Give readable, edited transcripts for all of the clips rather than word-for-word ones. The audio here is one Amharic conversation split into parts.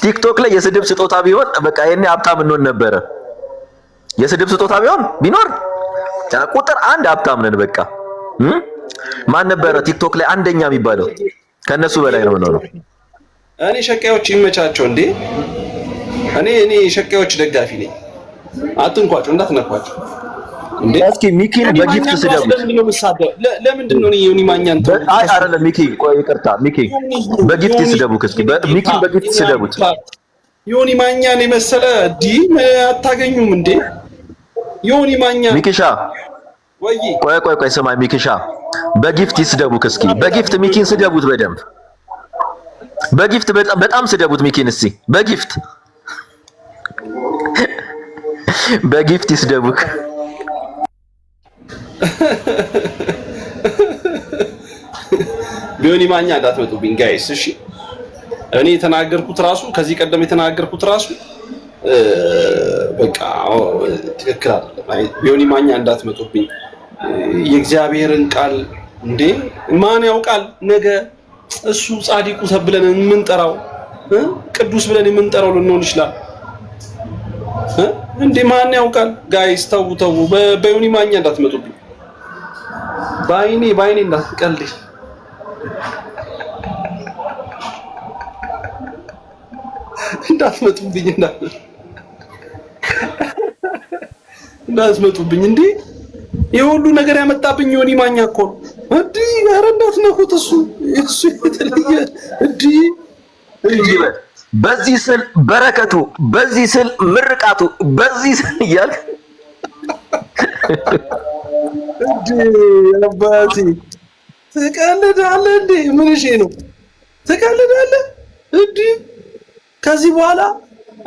ቲክቶክ ላይ የስድብ ስጦታ ቢሆን በቃ የኔ ሀብታም እንሆን ነበረ። የስድብ ስጦታ ቢኖር ቁጥር አንድ ሀብታም ነን በቃ። ማን ነበረ ቲክቶክ ላይ አንደኛ የሚባለው? ከነሱ በላይ ነው ነው። እኔ ሸቃዮች ይመቻቸው እንዴ! እኔ ሸቃዮች ደጋፊ ነኝ። አትንኳቸው፣ እንዳትነኳቸው እንዴ! እስኪ ሚኪን በጊፍት ስደቡት። ለምንድን ነው ዮኒ ማኛን አይ አይደለም ሚኪ፣ ቆይ ይቅርታ ሚኪ፣ በጊፍት ስደቡት። እስኪ ሚኪን በጊፍት ስደቡት። ዮኒ ማኛን የመሰለ አታገኙም እንዴ? ዮኒ ማኛ ሚኪሻ፣ ቆይ ስማኝ ሚኪሻ፣ በጊፍት ይስደቡክ። እስኪ በጊፍት ሚኪን ስደቡት በደንብ በጊፍት በጣም ስደቡት ሚኪን። እስኪ በጊፍት ይስደቡክ። ዮኒ ማኛ እንዳትመጡብኝ ጋይስ እሺ። እኔ የተናገርኩት ራሱ ከዚህ ቀደም የተናገርኩት ራሱ በቃ ትክክል አይደለም። ዮኒ ማኛ እንዳትመጡብኝ። የእግዚአብሔርን ቃል እንዴ ማን ያውቃል? ነገ እሱ ጻድቁ ተብለን የምንጠራው ቅዱስ ብለን የምንጠራው ልንሆን ይችላል እንዴ ማን ያውቃል? ጋይስ ተው በዮኒ ማኛ እንዳትመጡብኝ። ባይኔ እንዳትቀልድ። እንዳትመጡብኝ እንዴ! የሁሉ ነገር ያመጣብኝ ዮኒ ማኛ እኮ ነው እንዴ! ኧረ እንዳትነኩት። እሱ የተለየ እንዴ! በዚህ ስል በረከቱ፣ በዚህ ስል ምርቃቱ፣ በዚህ ስል እያልክ እንዴ አባቴ ትቀልዳለህ እንዴ? ምን እሺ ነው ትቀልዳለህ እንዴ? ከዚህ በኋላ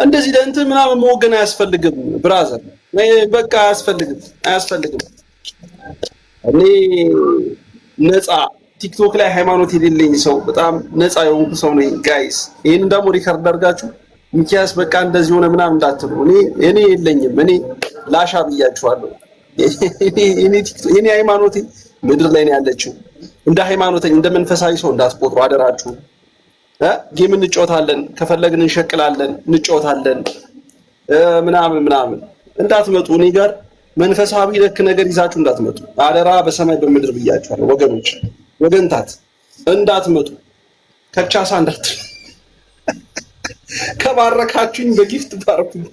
እንደዚህ ለእንትን ምናምን መወገን አያስፈልግም ብራዘር። በቃ አያስፈልግም። እኔ ነፃ ቲክቶክ ላይ ሃይማኖት የሌለኝ ሰው በጣም ነፃ የሆንኩ ሰው ነኝ ጋይስ። ይሄንን ደግሞ ሪከርድ አድርጋችሁ ሚኪያስ በቃ እንደዚህ ሆነ ምናምን እንዳትሉ። እኔ የለኝም። እኔ ላሻ ብያችኋለሁ። እኔ ሃይማኖቴ ምድር ላይ ነው ያለችው። እንደ ሃይማኖተኛ እንደ መንፈሳዊ ሰው እንዳትቆጥሩ አደራችሁ። ጌም እንጫወታለን፣ ከፈለግን እንሸቅላለን፣ እንጫወታለን ምናምን እንዳትመጡ። እኔ ጋር መንፈሳዊ ነክ ነገር ይዛችሁ እንዳትመጡ አደራ። በሰማይ በምድር ብያችኋለሁ ወገኖች፣ ወገንታት እንዳትመጡ። ከቻሳ እንዳትሉ። ከባረካችሁኝ በጊፍት ባርኩኝ።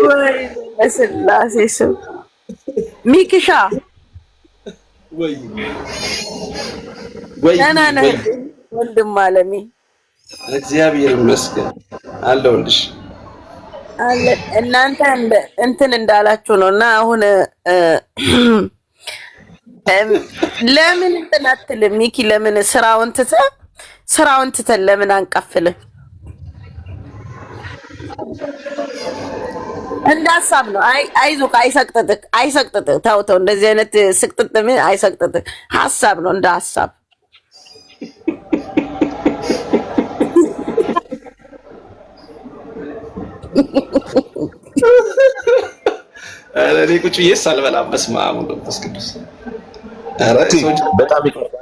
ወይ በስላሴ ስም ሚኪሻ ወይ ወንድም አለሜ እግዚአብሔር ይመስገን አለሁልሽ። እናንተ እንትን እንዳላችሁ ነው። እና አሁን ለምን እንትን አትልም ሚኪ? ለምን ስራውን ትተን ለምን አንቀፍልም? እንደ ሀሳብ ነው። አይዞህ፣ አይሰቅጥጥህ። ተው እንደዚህ አይነት ስቅጥጥ ምን አይሰቅጥጥህ። ሀሳብ ነው፣ እንደ ሀሳብ እኔ ቁጭ ብዬሽ አልበላም። በስመ አብ ወወልድ ወመንፈስ ቅዱስ። ኧረ በጣም ይቅርታ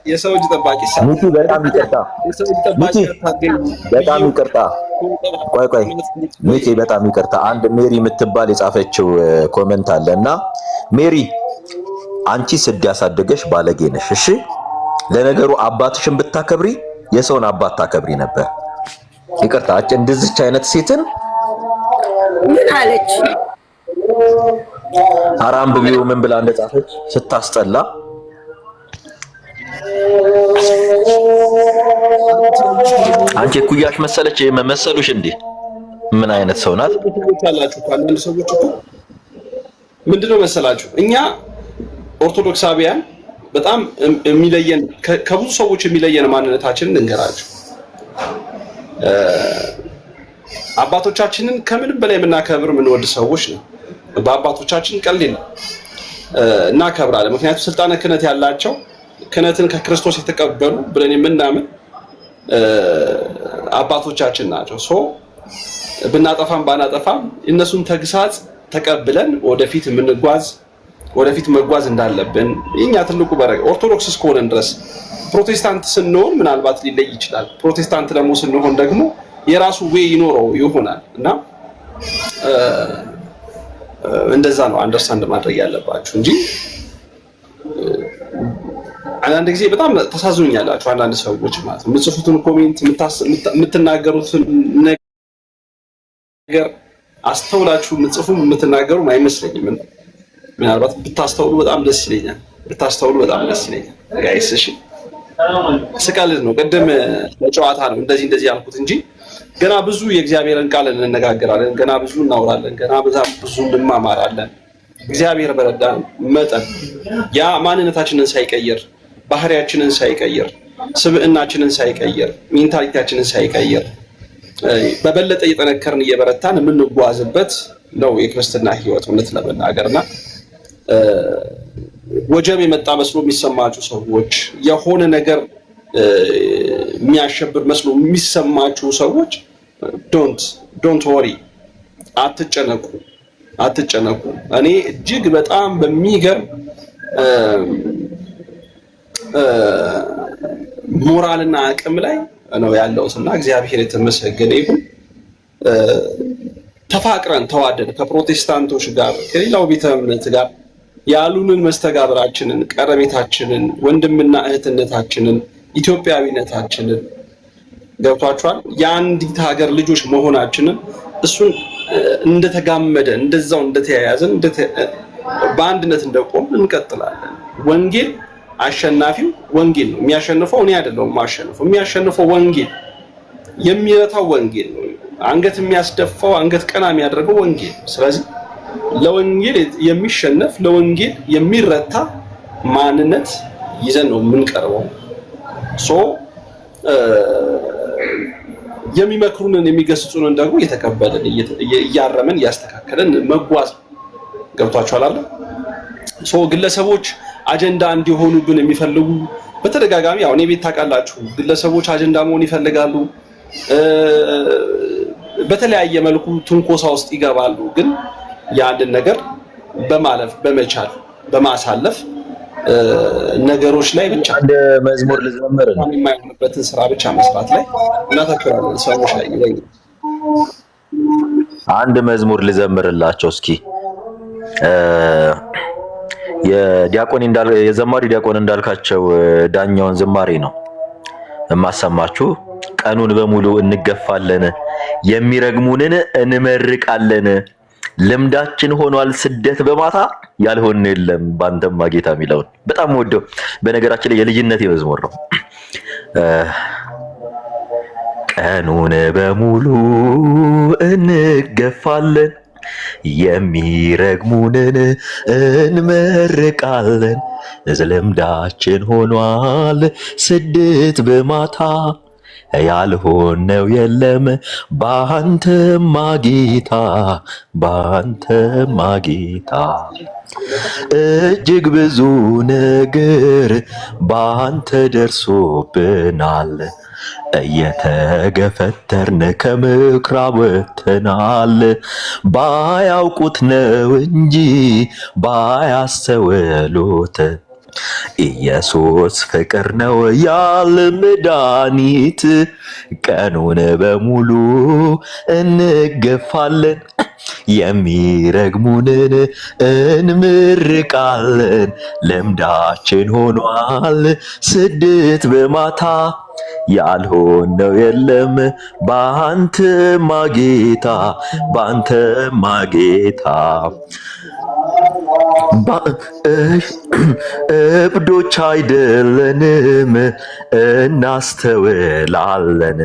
የሰው እጅ ጠባቂ ሚኪ፣ በጣም ይቅርታ በጣም ይቅርታ። ቆይ ሚኪ፣ በጣም ይቅርታ። አንድ ሜሪ የምትባል የጻፈችው ኮሜንት አለ እና ሜሪ፣ አንቺ ስድ ያሳደገሽ ባለጌ ነሽ። እሺ፣ ለነገሩ አባትሽን ብታከብሪ የሰውን አባት ታከብሪ ነበር። ይቅርታ። እንደዚች አይነት ሴትን ምን አለች? አራም ብቢው ምን ብላ እንደጻፈች ስታስጠላ። አንቺ ኩያሽ መሰለች መሰሉሽ እንዴ? ምን አይነት ሰው ናት? ታላችሁ አንዳንድ ሰዎች እኮ ምንድነው መሰላችሁ፣ እኛ ኦርቶዶክሳውያን በጣም የሚለየን ከብዙ ሰዎች የሚለየን ማንነታችንን እንገራችሁ። አባቶቻችንን ከምንም በላይ የምናከብር የምንወድ ሰዎች ነው። በአባቶቻችን ቀልድ ነው እናከብራለን። ምክንያቱም ስልጣነ ክህነት ያላቸው ክህነትን ከክርስቶስ የተቀበሉ ብለን የምናምን አባቶቻችን ናቸው። ብናጠፋም ባናጠፋም እነሱን ተግሳጽ ተቀብለን ወደፊት መጓዝ እንዳለብን የኛ ትልቁ ኦርቶዶክስ እስከሆነን ድረስ ፕሮቴስታንት ስንሆን ምናልባት ሊለይ ይችላል። ፕሮቴስታንት ደግሞ ስንሆን ደግሞ የራሱ ዌይ ይኖረው ይሆናል እና እንደዛ ነው አንደርስታንድ ማድረግ ያለባችሁ እንጂ አንዳንድ ጊዜ በጣም ተሳዝኑኛላችሁ። አንዳንድ ሰዎች ማለት ነው የምትጽፉትን ኮሜንት የምትናገሩትን ነገር አስተውላችሁ የምትጽፉ የምትናገሩ አይመስለኝም። ምናልባት ብታስተውሉ በጣም ደስ ይለኛል። ጋይስ እሺ፣ ስቀልድ ነው። ቅድም ለጨዋታ ነው እንደዚህ ያልኩት እንጂ ገና ብዙ የእግዚአብሔርን ቃል እንነጋገራለን፣ ገና ብዙ እናወራለን፣ ገና ብዙ እንማማራለን። እግዚአብሔር በረዳን መጠን ያ ማንነታችንን ሳይቀይር፣ ባህሪያችንን ሳይቀይር፣ ስብዕናችንን ሳይቀይር፣ ሜንታሊቲያችንን ሳይቀይር በበለጠ እየጠነከርን እየበረታን የምንጓዝበት ነው የክርስትና ህይወት። እውነት ለመናገርና ወጀብ የመጣ መስሎ የሚሰማችሁ ሰዎች፣ የሆነ ነገር የሚያሸብር መስሎ የሚሰማችሁ ሰዎች ዶንት ወሪ፣ አትጨነቁ። እኔ እጅግ በጣም በሚገርም ሞራልና አቅም ላይ ነው ያለውትና እግዚአብሔር የተመሰገነ ይሁን። ተፋቅረን ተዋደን ከፕሮቴስታንቶች ጋር ከሌላው ቤተ እምነት ጋር ያሉንን መስተጋብራችንን፣ ቀረቤታችንን፣ ወንድምና እህትነታችንን፣ ኢትዮጵያዊነታችንን ገብቷችኋል። የአንዲት ሀገር ልጆች መሆናችንን እሱን እንደተጋመደ እንደዛው እንደተያያዘን በአንድነት እንደቆም እንቀጥላለን። ወንጌል አሸናፊው ወንጌል ነው። የሚያሸንፈው እኔ አይደለሁም። የሚያሸንፈው ወንጌል፣ የሚረታው ወንጌል ነው። አንገት የሚያስደፋው አንገት ቀና የሚያደርገው ወንጌል። ስለዚህ ለወንጌል የሚሸነፍ ለወንጌል የሚረታ ማንነት ይዘን ነው የምንቀርበው። የሚመክሩንን የሚገስጹንን ደግሞ እየተቀበልን እያረምን እያስተካከልን መጓዝ ገብቷችኋል አይደል? ግለሰቦች አጀንዳ እንዲሆኑብን የሚፈልጉ በተደጋጋሚ አሁን የቤት ታውቃላችሁ፣ ግለሰቦች አጀንዳ መሆን ይፈልጋሉ። በተለያየ መልኩ ትንኮሳ ውስጥ ይገባሉ። ግን ያንን ነገር በማለፍ በመቻል በማሳለፍ ነገሮች ላይ ብቻ አንድ መዝሙር ልዘምር ነው የማይሆንበትን ስራ ብቻ መስራት ላይ እናተኩራለን። ሰዎች ላይ አንድ መዝሙር ልዘምርላቸው እስኪ። የዘማሪ ዲያቆን እንዳልካቸው ዳኛውን ዝማሬ ነው የማሰማችሁ። ቀኑን በሙሉ እንገፋለን፣ የሚረግሙንን እንመርቃለን፣ ልምዳችን ሆኗል ስደት በማታ ያልሆነ የለም ባንተማ ጌታ የሚለውን በጣም ወደው። በነገራችን ላይ የልጅነት መዝሙር ነው። ቀኑን በሙሉ እንገፋለን፣ የሚረግሙንን እንመርቃለን፣ ልምዳችን ሆኗል ስደት በማታ ያልሆነው የለም ባንተማ ጌታ፣ ባንተማ ጌታ። እጅግ ብዙ ነገር ባንተ ደርሶብናል፣ እየተገፈተርን ከምኩራብ ወጥተናል። ባያውቁት ነው እንጂ ባያስተውሉት ኢየሱስ ፍቅር ነው ያለ መድኃኒት። ቀኑን በሙሉ እንገፋለን፣ የሚረግሙንን እንምርቃለን፣ ልምዳችን ሆኗል ስደት በማታ ያልሆነው የለም ባንተማ ጌታ፣ ባንተማ ጌታ። እብዶች አይደለንም እናስተውላለን፣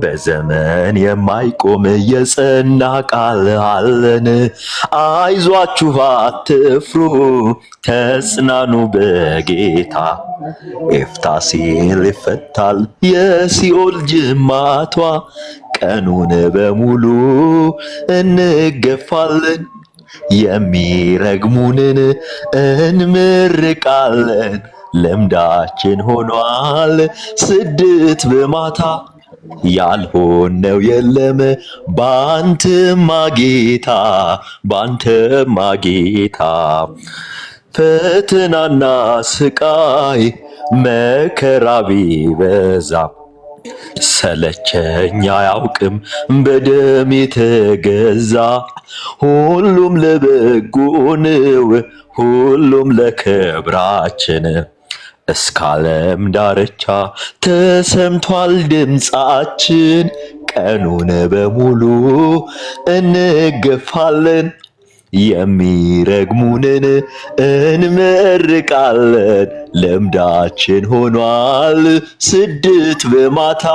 በዘመን የማይቆም የጸና ቃል አለን። አይዟችሁ አትፍሩ ተጽናኑ በጌታ፣ ኤፍታ ሲል ይፈታል የሲኦል ጅማቷ። ቀኑን በሙሉ እንገፋለን፣ የሚረግሙንን እንምርቃለን፣ ልምዳችን ሆኗል ስደት በማታ ያልሆነው የለም ባንተማ ጌታ ባንተማ ጌታ ፈተናና ስቃይ መከራ ቢበዛ ሰለቸኝ አያውቅም በደም የተገዛ ሁሉም ለበጎ ነው ሁሉም ለክብራችን እስከ ዓለም ዳርቻ ተሰምቷል ድምፃችን ቀኑን በሙሉ እንገፋለን የሚረግሙንን እንመርቃለን ልምዳችን ሆኗል ስደት በማታ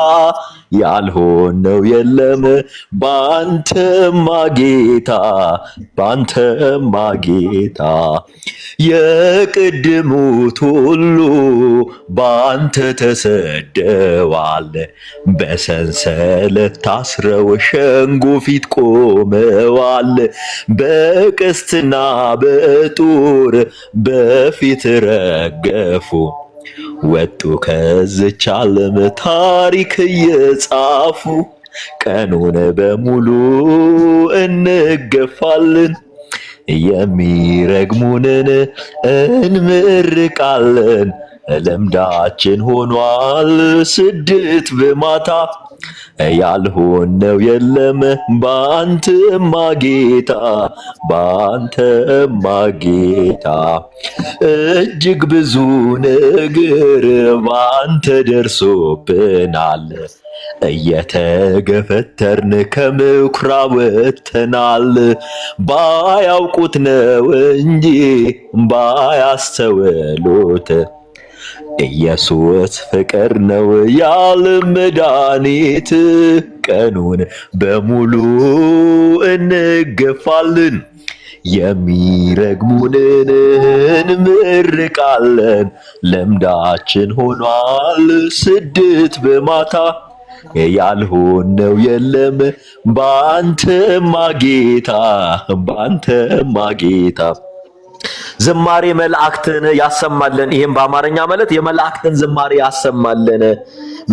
ያልሆነው የለም ባንተማ ጌታ ባንተማ ጌታ የቅድሙት ሁሉ ባንተ ተሰደዋል በሰንሰለት ታስረው ሸንጎ ፊት ቆመዋል በቀስትና በጦር በፊት ረገፉ ወጡ ከዚች ዓለም ታሪክ እየጻፉ ቀኑን በሙሉ እንገፋለን የሚረግሙንን እንመርቃለን ልምዳችን ሆኗል ስደት በማታ ያልሆነው የለም ባንተማ ጌታ ባንተማ ጌታ እጅግ ብዙ ነገር ባንተ ደርሶብናል እየተገፈተርን ከምኩራብ ወጥተናል ባያውቁት ነው እንጂ ባያስተውሉት ኢየሱስ ፍቅር ነው የዓለም መድኃኒት ቀኑን በሙሉ እንገፋለን የሚረግሙንን እንመርቃለን ልምዳችን ሆኗል ስደት በማታ ያልሆነው የለም ባንተማ ጌታ ባንተማ ጌታ ዝማሬ መላእክትን ያሰማልን ይሄን በአማርኛ ማለት የመላእክትን ዝማሬ ያሰማልን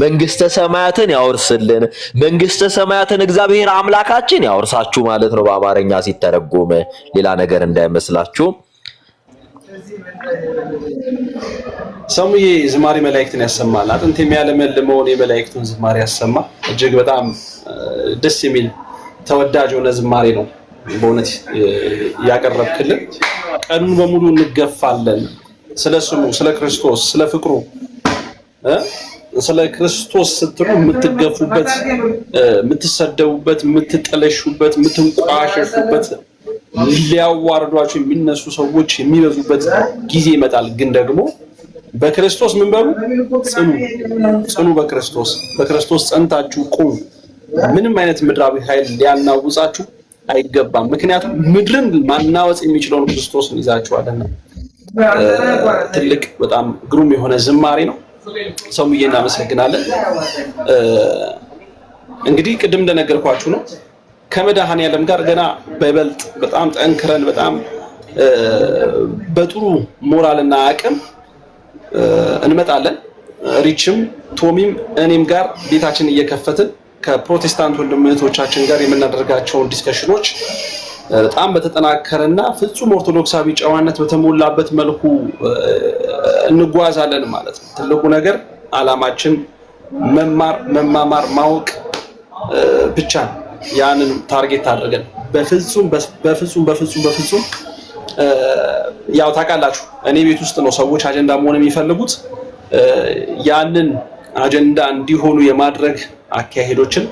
መንግስተ ሰማያትን ያወርስልን መንግስተ ሰማያትን እግዚአብሔር አምላካችን ያወርሳችሁ ማለት ነው በአማርኛ ሲተረጎም ሌላ ነገር እንዳይመስላችሁ ሰሙዬ ዝማሬ መላእክትን ያሰማል አጥንት የሚያለመልመውን የመላእክቱን ዝማሬ ያሰማ እጅግ በጣም ደስ የሚል ተወዳጅ የሆነ ዝማሬ ነው በእውነት ያቀረብክልን ቀኑን በሙሉ እንገፋለን ስለ ስሙ ስለ ክርስቶስ ስለ ፍቅሩ ስለ ክርስቶስ ስትሉ የምትገፉበት የምትሰደቡበት የምትጠለሹበት የምትንቋሸሹበት ሊያዋርዷችሁ የሚነሱ ሰዎች የሚበዙበት ጊዜ ይመጣል ግን ደግሞ በክርስቶስ ምን በሉ ጽኑ በክርስቶስ ጸንታችሁ ቁሙ ምንም አይነት ምድራዊ ኃይል ሊያናውጻችሁ አይገባም ምክንያቱም ምድርን ማናወጽ የሚችለውን ክርስቶስን ይዛችኋልና ትልቅ በጣም ግሩም የሆነ ዝማሬ ነው ሰሙዬ እናመሰግናለን እንግዲህ ቅድም እንደነገርኳችሁ ነው ከመድኃኔዓለም ጋር ገና በበልጥ በጣም ጠንክረን በጣም በጥሩ ሞራልና አቅም እንመጣለን ሪችም ቶሚም እኔም ጋር ቤታችን እየከፈትን ከፕሮቴስታንት ወንድም እህቶቻችን ጋር የምናደርጋቸውን ዲስከሽኖች በጣም በተጠናከረና ፍጹም ኦርቶዶክሳዊ ጨዋነት በተሞላበት መልኩ እንጓዛለን ማለት ነው ትልቁ ነገር ዓላማችን መማር ማወቅ ብቻ ያንን ታርጌት አድርገን በፍጹም ያው ታውቃላችሁ እኔ ቤት ውስጥ ነው ሰዎች አጀንዳ መሆን የሚፈልጉት ያንን አጀንዳ እንዲሆኑ የማድረግ አካሄዶችን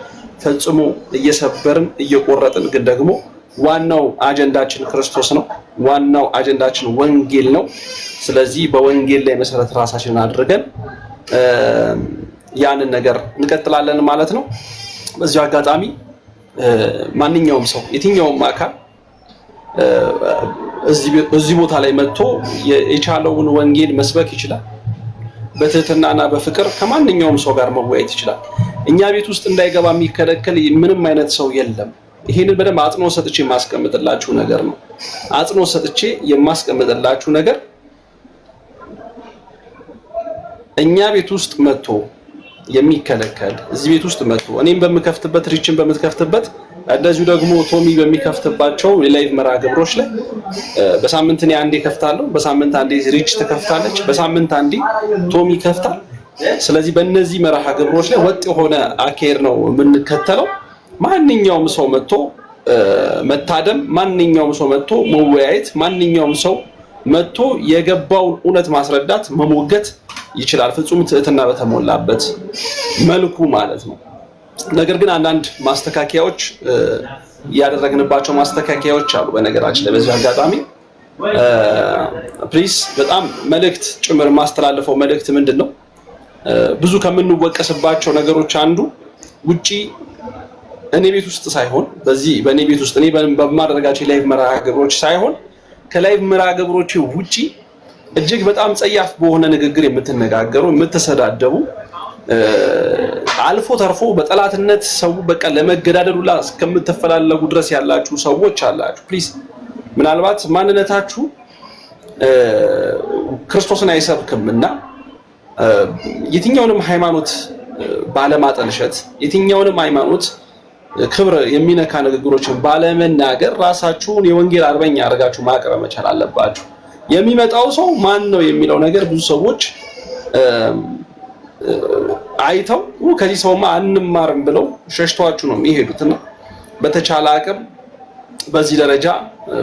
ፈጽሞ እየሰበርን እየቆረጥን ግን ደግሞ ዋናው አጀንዳችን ክርስቶስ ነው ዋናው አጀንዳችን ወንጌል ነው ስለዚህ በወንጌል ላይ መሰረት ራሳችንን አድርገን ያንን ነገር እንቀጥላለን ማለት ነው በዚህ አጋጣሚ ማንኛውም ሰው የትኛውም አካል እዚህ ቦታ ላይ መጥቶ የቻለውን ወንጌል መስበክ ይችላል በትህትናና በፍቅር ከማንኛውም ሰው ጋር መወያየት ይችላል እኛ ቤት ውስጥ እንዳይገባ የሚከለከል ምንም አይነት ሰው የለም ይሄንን በደንብ አጽንኦት ሰጥቼ የማስቀምጥላችሁ ነገር ነው አጽንኦት ሰጥቼ የማስቀምጥላችሁ ነገር እኛ ቤት ውስጥ መጥቶ የሚከለከል እዚህ ቤት ውስጥ መጥቶ እኔም በምከፍትበት ሪችን በምትከፍትበት እንደዚሁ ደግሞ ቶሚ በሚከፍትባቸው የላይቭ መርሃ ግብሮች ላይ በሳምንት እኔ አንዴ ከፍታለሁ፣ በሳምንት አንዴ ሪች ትከፍታለች፣ በሳምንት አንዴ ቶሚ ይከፍታል። ስለዚህ በእነዚህ መርሃ ግብሮች ላይ ወጥ የሆነ አካሄድ ነው የምንከተለው። ማንኛውም ሰው መጥቶ መታደም፣ ማንኛውም ሰው መጥቶ መወያየት፣ ማንኛውም ሰው መጥቶ የገባውን እውነት ማስረዳት መሞገት ይችላል፣ ፍጹም ትህትና በተሞላበት መልኩ ማለት ነው። ነገር ግን አንዳንድ ማስተካከያዎች ያደረግንባቸው ማስተካከያዎች አሉ። በነገራችን ላይ በዚህ አጋጣሚ ፕሊስ በጣም መልእክት ጭምር ማስተላለፈው መልእክት ምንድነው? ብዙ ከምንወቀስባቸው ነገሮች አንዱ ውጪ እኔ ቤት ውስጥ ሳይሆን በእኔ ቤት ውስጥ እኔ በማደርጋቸው የላይቭ መርሃ ግብሮች ሳይሆን ከላይቭ መርሃ ግብሮች ውጪ እጅግ በጣም ጸያፍ በሆነ ንግግር የምትነጋገሩ የምትሰዳደቡ አልፎ ተርፎ በጠላትነት ሰው በቃ ለመገዳደሉላ እስከምትፈላለጉ ድረስ ያላችሁ ሰዎች አላችሁ። ፕሊዝ ምናልባት ማንነታችሁ ክርስቶስን አይሰብክምና የትኛውንም ሃይማኖት ባለማጠልሸት የትኛውንም ሃይማኖት ክብር የሚነካ ንግግሮችን ባለመናገር ራሳችሁን የወንጌል አርበኛ አድርጋችሁ ማቅረብ መቻል አለባችሁ። የሚመጣው ሰው ማን ነው የሚለው ነገር ብዙ ሰዎች አይተው ከዚህ ሰውማ አንማርም ብለው ሸሽቷችሁ ነው የሚሄዱትና በተቻለ አቅም በዚህ ደረጃ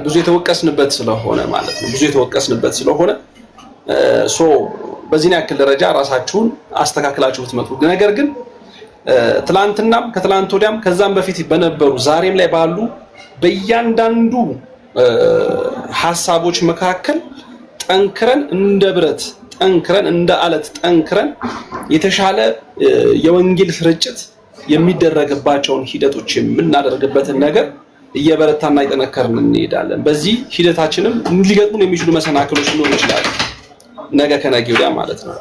ብዙ የተወቀስንበት ስለሆነ ማለት ነው ብዙ የተወቀስንበት ስለሆነ በዚህ ያክል ደረጃ ራሳችሁን አስተካክላችሁ ብትመጡ። ነገር ግን ትላንትናም ከትላንት ወዲያም ከዛም በፊት በነበሩ ዛሬም ላይ ባሉ በእያንዳንዱ ሐሳቦች መካከል ጠንክረን እንደ ብረት ጠንክረን እንደ አለት ጠንክረን የተሻለ የወንጌል ስርጭት የሚደረግባቸውን ሂደቶች የምናደርግበትን ነገር እየበረታና እየጠነከርን እንሄዳለን። በዚህ ሂደታችንም ሊገጥሙን የሚችሉ መሰናክሎች ሊኖሩ ይችላሉ። ነገ ከነገ ወዲያ ማለት ነው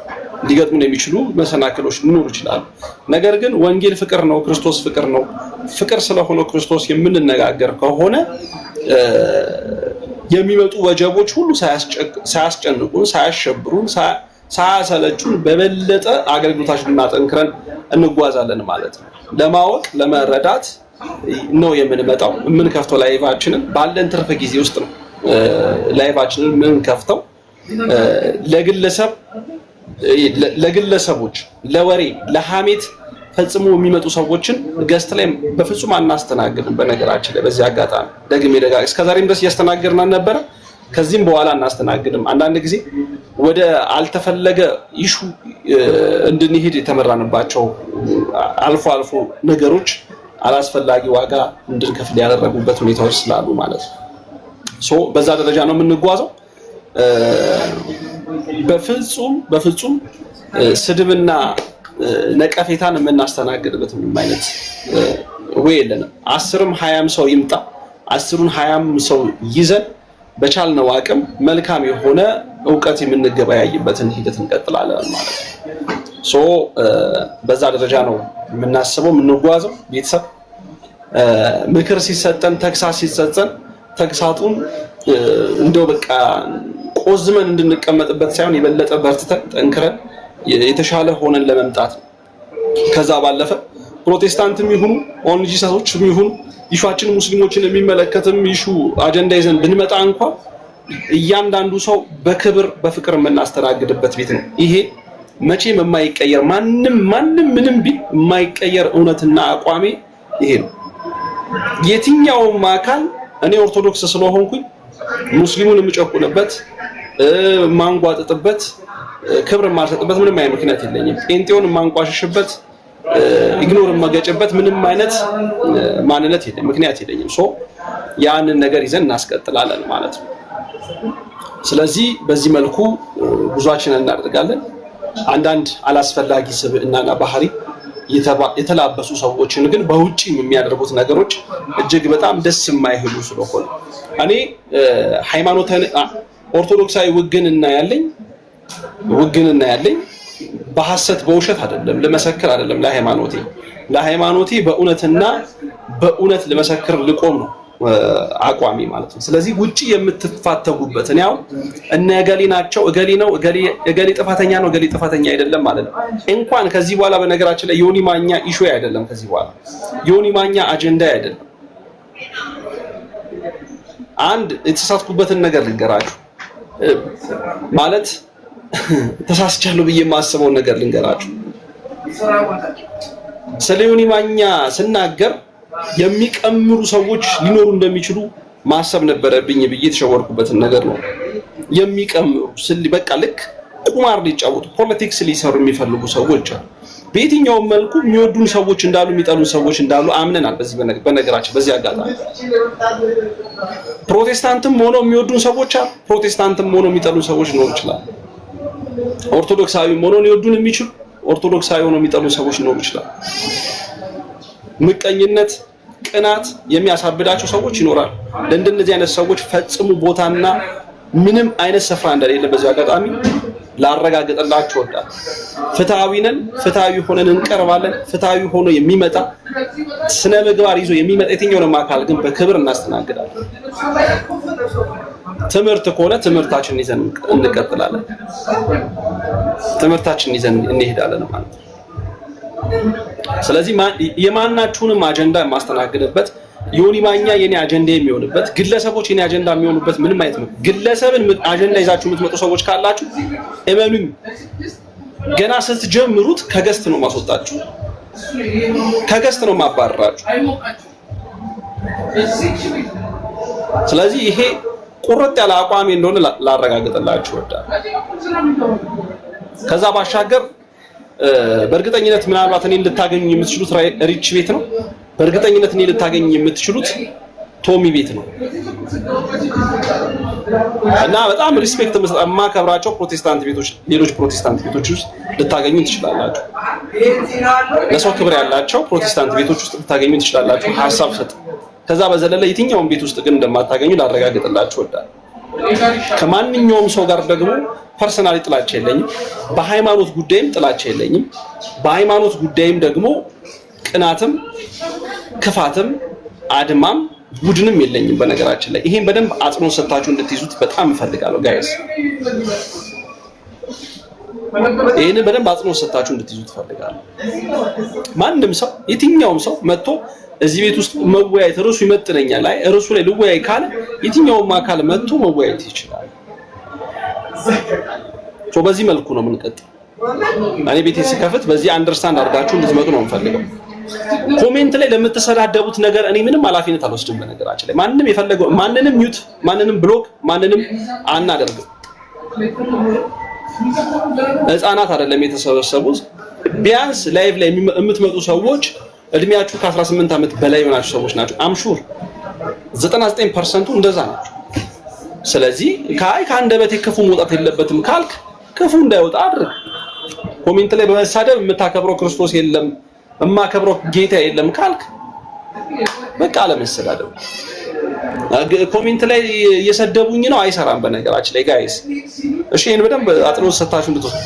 ሊገጥሙን የሚችሉ መሰናክሎች ሊኖሩ ይችላሉ። ነገር ግን ወንጌል ፍቅር ነው፣ ክርስቶስ ፍቅር ነው። ፍቅር ስለሆነ ክርስቶስ የምንነጋገር ከሆነ የሚመጡ ወጀቦች ሁሉ ሳያስጨንቁን፣ ሳያሸብሩን፣ ሳያሰለቹን በበለጠ አገልግሎታችንን አጠንክረን እንጓዛለን ማለት ነው። ለማወቅ ለመረዳት ነው የምንመጣው። የምንከፍተው ላይቫችንን ባለን ትርፍ ጊዜ ውስጥ ነው ላይቫችንን የምንከፍተው። ለግለሰቦች፣ ለወሬ፣ ለሐሜት ፈጽሞ የሚመጡ ሰዎችን ገስት ላይ በፍጹም አናስተናግድም። በነገራችን ላይ በዚህ አጋጣሚ ደግሜ እስከዛሬም ድረስ እያስተናገድን ነበረ፣ ከዚህም በኋላ አናስተናግድም። አንዳንድ ጊዜ ወደ አልተፈለገ ኢሹ እንድንሄድ የተመራንባቸው አልፎ አልፎ ነገሮች አላስፈላጊ ዋጋ እንድንከፍል ያደረጉበት ሁኔታዎች ስላሉ ማለት ነው። በዛ ደረጃ ነው የምንጓዘው። በፍጹም ስድብና ነቀፌታን የምናስተናግድበት ምንም አይነት ወይ የለንም። 10ም 20ም ሰው ይምጣ፣ 10ን 20ም ሰው ይዘን በቻልነው አቅም መልካም የሆነ ዕውቀት የምንገበያይበትን ሂደት እንቀጥላለን ማለት ነው። በዛ ደረጃ ነው የምናስበው የምንጓዘው። ቤተሰብ ምክር ሲሰጠን፣ ተግሳጽ ሲሰጠን ተግሳጡን እንደው በቃ ቆዝመን እንድንቀመጥበት ሳይሆን የበለጠ በርትተን ጠንክረን የተሻለ ሆነን ለመምጣት ነው። ከዛ ባለፈ ፕሮቴስታንትም ይሁኑ ኦንጂሰሶችም ይሁኑ ኢሹአችን ሙስሊሞችን የሚመለከትም ኢሹ አጀንዳ ይዘን ብንመጣ እንኳን እያንዳንዱ ሰው በክብር በፍቅር የምናስተናግድበት ቤት ነው። ይሄ መቼም የማይቀየር ማንም ምንም ቢል የማይቀየር እውነትና አቋሜ ይሄ ነው። የትኛውም አካል እኔ ኦርቶዶክስ ስለሆንኩኝ ሙስሊሙን የምጨቁንበት ማንጓጥጥበት ክብር የማልሰጥበት ምንም አይነት ምክንያት የለኝም። ጴንጤውን የማንቋሽሽበት ኢግኖር የማገጭበት ምንም አይነት ማንነት የለኝም፣ ምክንያት የለኝም። ያንን ነገር ይዘን እናስቀጥላለን ማለት ነው። ስለዚህ በዚህ መልኩ ጉዟችንን እናደርጋለን። አንዳንድ አላስፈላጊ ስብዕናና ባህሪ የተላበሱ ሰዎችን ግን በውጪ የሚያደርጉት ነገሮች እጅግ በጣም ደስ የማይሉ ስለሆነ እኔ ሃይማኖታዊ ኦርቶዶክሳዊ ውግንና ያለኝ በሐሰት በውሸት አይደለም፣ ለመሰክር አይደለም። ለሃይማኖቴ በእውነትና በእውነት ለመሰክር ልቆም ነው አቋሚ ማለት ነው። ስለዚህ ውጪ የምትፋተጉበት እኔ አሁን እነ እገሌ ናቸው እገሌ ነው እገሌ ጥፋተኛ ነው እገሌ ጥፋተኛ አይደለም ማለት ነው። እንኳን ከዚህ በኋላ በነገራችን ላይ ዮኒ ማኛ ኢሹ አይደለም። ከዚህ በኋላ ዮኒ ማኛ አጀንዳ አይደለም። አንድ የተሳሳትኩበትን ነገር ልንገራችሁ ማለት ተሳስቻለሁ ብዬ የማስበውን ነገር ልንገራችሁ። ስለ ዮኒ ማኛ ስናገር የሚቀምሩ ሰዎች ሊኖሩ እንደሚችሉ ማሰብ ነበረብኝ ብዬ የተሸወርኩበትን ነገር ነው። የሚቀምሩ በቃ ልክ ቁማር ሊጫወቱ ፖለቲክስ ሊሰሩ የሚፈልጉ ሰዎች አሉ። በየትኛውም መልኩ የሚወዱን ሰዎች እንዳሉ የሚጠሉን ሰዎች እንዳሉ አምነናል። በዚህ በነገራችን በዚህ አጋጣሚ ፕሮቴስታንትም ሆኖ የሚወዱን ሰዎች አሉ፣ ፕሮቴስታንትም ሆኖ የሚጠሉን ሰዎች ሊኖሩ ይችላሉ። ኦርቶዶክሳዊም ሆኖ ሊወዱን የሚችሉ ኦርቶዶክሳዊ ሆኖ የሚጠሉን ሰዎች ሊኖሩ ይችላሉ። ምቀኝነት፣ ቅናት የሚያሳብዳቸው ሰዎች ይኖራሉ። ለእንደነዚህ አይነት ሰዎች ፈጽሙ ቦታና ምንም አይነት ስፍራ እንደሌለ በዚህ አጋጣሚ ላረጋግጥላችሁ እወዳለሁ። ፍትሃዊ ነን፣ ፍትሃዊ ሆነን እንቀርባለን። ፍትሃዊ ሆኖ የሚመጣ ስነ ምግባር ይዞ የሚመጣ የትኛውንም አካል ግን በክብር እናስተናግዳለን። ትምህርት ከሆነ ትምህርታችንን ይዘን እንቀጥላለን። ትምህርታችንን ይዘን እንሄዳለን ማለት ነው። ስለዚህ የማናችሁንም አጀንዳ የማስተናግድበት ዮኒ ማኛ የኔ አጀንዳ የሚሆንበት ግለሰቦች የኔ አጀንዳ የሚሆኑበት ምንም አይነት ነው። ግለሰብን አጀንዳ ይዛችሁ የምትመጡ ሰዎች ካላችሁ እመኑኝ፣ ገና ስትጀምሩት ከገስት ነው ማስወጣችሁ፣ ከገስት ነው ማባረራችሁ። ስለዚህ ይሄ ቁርጥ ያለ አቋሜ እንደሆነ ላረጋግጥላችሁ እወዳለሁ። ከዛ ባሻገር በእርግጠኝነት ምናልባት እኔን ልታገኙ የምትችሉት ሪች ቤት ነው። በእርግጠኝነት እኔን ልታገኙ የምትችሉት ቶሚ ቤት ነው እና በጣም ሪስፔክት የማከብራቸው ፕሮቴስታንት ቤቶች፣ ሌሎች ፕሮቴስታንት ቤቶች ውስጥ ልታገኙ ትችላላችሁ። ለሰው ክብር ያላቸው ፕሮቴስታንት ቤቶች ውስጥ ልታገኙ ትችላላችሁ። ሐሳብ ሰጥ። ከዛ በዘለለ የትኛውም ቤት ውስጥ ግን እንደማታገኙ ላረጋግጥላችሁ እወዳለሁ። ከማንኛውም ሰው ጋር ደግሞ ፐርሰናሊ ጥላቻ የለኝም። በሃይማኖት ጉዳይም ጥላቻ የለኝም። በሃይማኖት ጉዳይም ደግሞ ቅናትም ክፋትም አድማም ቡድንም የለኝም። በነገራችን ላይ ይሄን በደንብ አጽንኦት ሰጥታችሁ እንድትይዙት በጣም እፈልጋለሁ ጋይስ። ይሄን በደንብ አጽንኦት ሰጥታችሁ እንድትይዙት እፈልጋለሁ። ማንም ሰው የትኛውም ሰው መጥቶ እዚህ ቤት ውስጥ መወያየት ርዕሱ ይመጥነኛል፣ አይ ርዕሱ ላይ ልወያይ ካለ የትኛውም አካል መጥቶ መወያየት ይችላል። በዚህ መልኩ ነው የምንቀጥለው። እኔ ቤቴን ስከፍት በዚህ አንደርስታንድ አድርጋችሁ እንድትመጡ ነው የምፈልገው። ኮሜንት ላይ ለምትሰዳደቡት ነገር እኔ ምንም ኃላፊነት አልወስድም። በነገራችን ላይ ማንንም የፈለገው ማንንም ሚውት፣ ማንንም ብሎክ፣ ማንንም አናደርግም። ህፃናት አይደለም የተሰበሰቡት። ቢያንስ ላይቭ ላይ የምትመጡ ሰዎች እድሜያችሁ ከ18 ዓመት በላይ የሆናችሁ ሰዎች ናቸው። አምሹር 99% እንደዛ ናቸው። ስለዚህ ከአንደበቴ ክፉ መውጣት የለበትም ካልክ ክፉ እንዳይወጣ አድርግ። ኮሜንት ላይ በመሳደብ የምታከብረው ክርስቶስ የለም የማከብረው ጌታ የለም ካልክ በቃ ለመሰዳደብ። ኮሜንት ላይ እየሰደቡኝ ነው አይሰራም። በነገራችን ላይ ጋይስ እሺ፣ ይሄን በደንብ አጥኖት ሰጣችሁ እንድትወጡ።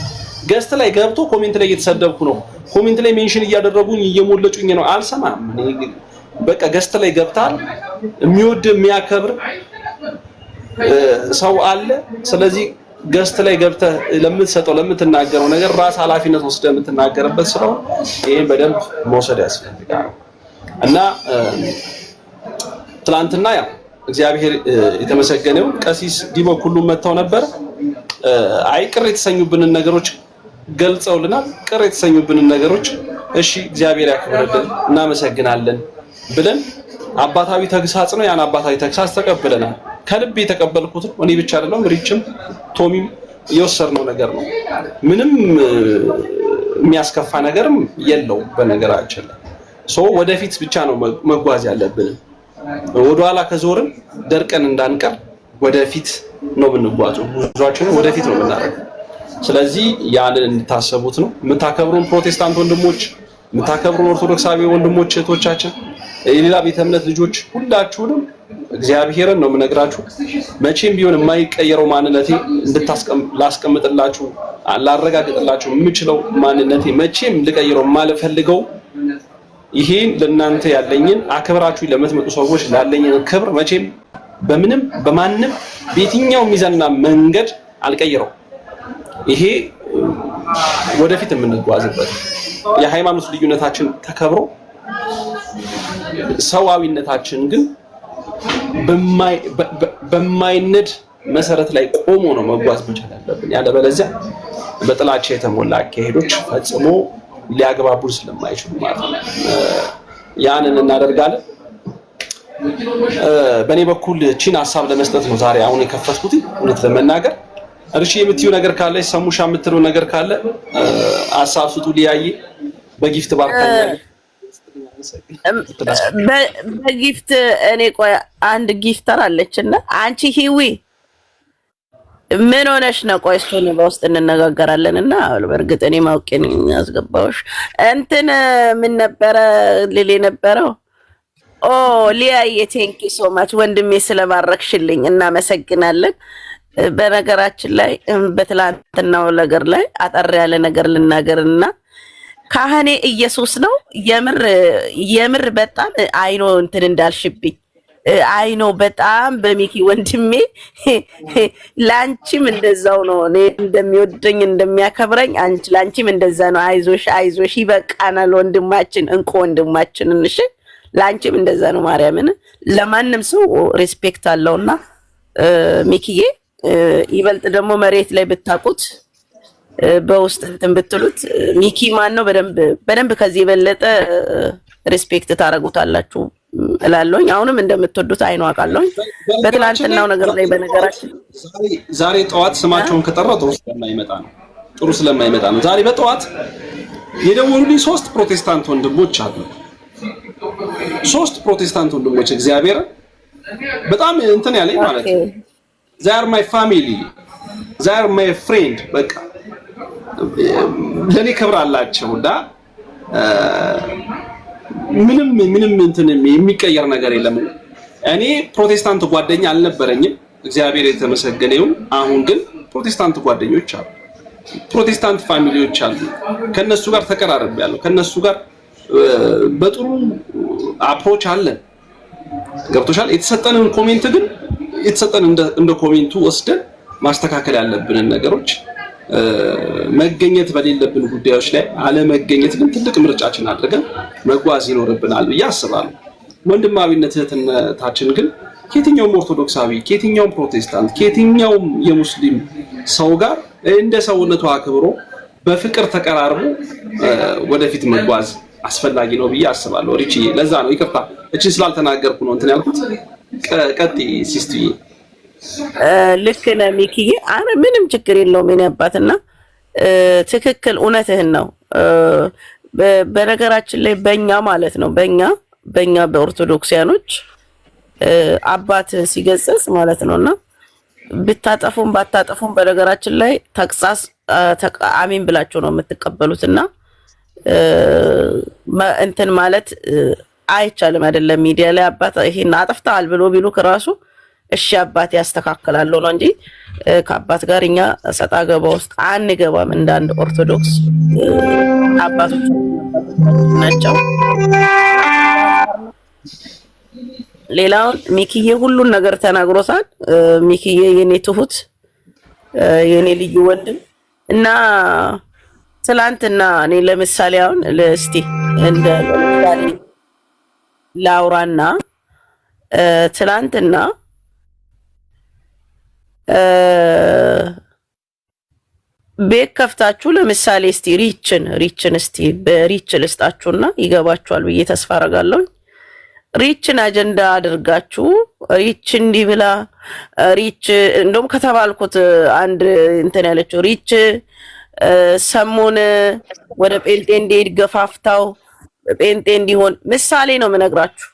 ገስት ላይ ገብቶ ኮሜንት ላይ እየተሰደብኩ ነው፣ ኮሜንት ላይ ሜንሽን እያደረጉኝ እየሞለጩኝ ነው፣ አልሰማም። በቃ ገስት ላይ ገብታል የሚወድ የሚያከብር ሰው አለ። ስለዚህ ገስት ላይ ገብተህ ለምትሰጠው ለምትናገረው ነገር ራስ ኃላፊነት ወስደህ የምትናገርበት ስለሆነ ይሄን በደንብ መውሰድ ያስፈልጋል። እና ትላንትና ያው እግዚአብሔር የተመሰገነው ቀሲስ ዲቦ ሁሉም መጥተው ነበር። አይ ቅር የተሰኙብንን ነገሮች ገልጸውልናል። ቅር የተሰኙብንን ነገሮች እሺ እግዚአብሔር ያክብርልን እናመሰግናለን ብለን አባታዊ ተግሳጽ ነው። ያን አባታዊ ተግሳጽ ተቀብለናል። ከልብ የተቀበልኩት እኔ ብቻ አይደለም፣ ሪችም ቶሚም የወሰድነው ነገር ነው። ምንም የሚያስከፋ ነገርም የለውም። በነገራችን ላይ ወደፊት ብቻ ነው መጓዝ ያለብን። ወደኋላ ከዞርን ደርቀን እንዳንቀር ወደፊት ነው የምንጓዘው። ጉዟችንን ወደፊት ነው የምናደርገው። ስለዚህ ያንን እንድታሰቡት ነው። የምታከብሩን ፕሮቴስታንት ወንድሞች፣ የምታከብሩን ኦርቶዶክሳዊ ወንድሞች እህቶቻችን፣ የሌላ ቤተ እምነት ልጆች ሁላችሁንም እግዚአብሔርን ነው የምነግራችሁ። መቼም ቢሆን የማይቀየረው ማንነቴ ላስቀምጥላችሁ ላረጋግጥላችሁ የምችለው ማንነቴ መቼም ልቀይረው የማልፈልገው ይሄን ለእናንተ ያለኝን አክብራችሁ ለምትመጡ ሰዎች ላለኝን ክብር መቼም በምንም በማንም በየትኛው ሚዛንና መንገድ አልቀይረው። ይሄ ወደፊት የምንጓዝበት የሃይማኖት ልዩነታችን ተከብሮ ሰዋዊነታችን ግን በማይነድ መሰረት ላይ ቆሞ ነው መጓዝ መቻል ያለብን። ያለበለዚያ በጥላቻ የተሞላ አካሄዶች ፈጽሞ ሊያግባቡን ስለማይችሉ ማለት ነው። ያንን እናደርጋለን። በእኔ በኩል ቺን ሀሳብ ለመስጠት ነው ዛሬ አሁን የከፈትኩት። እውነት ለመናገር እርሺ የምትዩ ነገር ካለ ሰሙሻ የምትለው ነገር ካለ ሀሳብ ስጡ። ሊያይ በጊፍት ባርካኛል። በጊፍት እኔ ቆይ አንድ ጊፍተር አለችና አንቺ ሂዊ ምን ሆነሽ ነው? ቆይ እሱን በውስጥ እንነጋገራለንና በእርግጥ እኔ ማውቄ ነኝ ያስገባውሽ። እንትን ምን ነበረ ልሌ ነበረው? ኦ ሊያዬ ቴንኪ ሶ ማች ወንድሜ ስለባረክሽልኝ እናመሰግናለን። በነገራችን ላይ በትላንትናው ነገር ላይ አጠር ያለ ነገር ልናገርና ካህኔ ኢየሱስ ነው የምር በጣም አይኖ እንትን እንዳልሽብኝ አይኖ በጣም በሚኪ ወንድሜ ላንቺም እንደዛው ነው። እኔ እንደሚወደኝ እንደሚያከብረኝ ላንቺም እንደዛ ነው። አይዞሽ ይበቃናል ወንድማችን፣ እንቆ ወንድማችን እንሽ ላንቺም እንደዛ ነው። ማርያምን ለማንም ሰው ሪስፔክት አለውና ሚኪዬ ይበልጥ ደግሞ መሬት ላይ ብታቁት በውስጥ እንትን ብትሉት ሚኪ ማን ነው በደንብ ከዚህ የበለጠ ሪስፔክት ታረጉታላችሁ እላለሁኝ። አሁንም እንደምትወዱት አይኑ አውቃለሁኝ። በትላንትናው ነገር ላይ በነገራችን ዛሬ ጠዋት ስማቸውን ከጠራው ጥሩ ስለማይመጣ ነው። ዛሬ በጠዋት የደወሉልኝ 3 ፕሮቴስታንት ወንድሞች አሉ። 3 ፕሮቴስታንት ወንድሞች እግዚአብሔር በጣም እንትን ያለኝ ማለት ነው። they are my family, they are my friend። በቃ ለኔ ክብር አላቸውና ምንም እንትን የሚቀየር ነገር የለም። እኔ ፕሮቴስታንት ጓደኛ አልነበረኝም፣ እግዚአብሔር የተመሰገነ ይሁን። አሁን ግን ፕሮቴስታንት ጓደኞች አሉ፣ ፕሮቴስታንት ፋሚሊዎች አሉ። ከነሱ ጋር ተቀራርቤያለሁ፣ ከነሱ ጋር በጥሩ አፕሮች አለን። ገብቶሻል? የተሰጠንን ኮሜንት ግን እንደ ኮሜንቱ ወስደን ማስተካከል ያለብንን ነገሮች መገኘት በሌለብን ጉዳዮች ላይ አለመገኘት ግን ትልቅ ምርጫችን አድርገን መጓዝ ይኖርብናል ብዬ አስባለሁ። ወንድማዊነት እህትነታችን ግን ከየትኛውም ኦርቶዶክሳዊ፣ ከየትኛውም ፕሮቴስታንት፣ ከየትኛውም የሙስሊም ሰው ጋር እንደ ሰውነቱ አክብሮ በፍቅር ተቀራርቦ ወደፊት መጓዝ አስፈላጊ ነው ብዬ አስባለሁ። ሪቺ ለዛ ነው ይቅርታ እቺን ስላልተናገርኩ ነው እንትን ያልኩት። ቀጥ ሲስትዬ ልክ ነህ ሚኪዬ። አረ ምንም ችግር የለውም የኔ አባትና ትክክል እውነትህን ነው። በነገራችን ላይ በእኛ ማለት ነው በእኛ በኦርቶዶክሲያኖች አባት ሲገሰጽ ማለት ነውና ብታጠፉም ባታጠፉም በነገራችን ላይ ተቅሳስ አሜን ብላችሁ ነው የምትቀበሉትና እንትን ማለት አይቻልም አይደለም። ሚዲያ ላይ አባት ይሄን አጥፍተሃል ብሎ ቢሉ ከራሱ እሺ አባት ያስተካክላለሁ ነው እንጂ ከአባት ጋር እኛ ሰጣ ገባ ውስጥ አንገባም። እንዳንድ ኦርቶዶክስ አባቶች ናቸው። ሌላውን ሚኪዬ ሁሉን ነገር ተናግሮታል። ሚኪዬ የኔ ትሁት የኔ ልዩ ወንድም እና ትላንትና እኔ ለምሳሌ አሁን ለስቲ እንደ ለምሳሌ ላውራና ትላንትና ቤት ከፍታችሁ ለምሳሌ እስቲ ሪችን እስቲ በሪች ልስጣችሁና ይገባችኋል ብዬ ተስፋ አደርጋለሁ። ሪችን አጀንዳ አድርጋችሁ ሪች እንዲህ ብላ ሪች እንደውም ከተባልኩት አንድ እንትን ያለችው ሪች ሰሞን ወደ ጴንጤ እንዲሄድ ገፋፍታው ጴንጤ እንዲሆን ምሳሌ ነው የምነግራችሁ።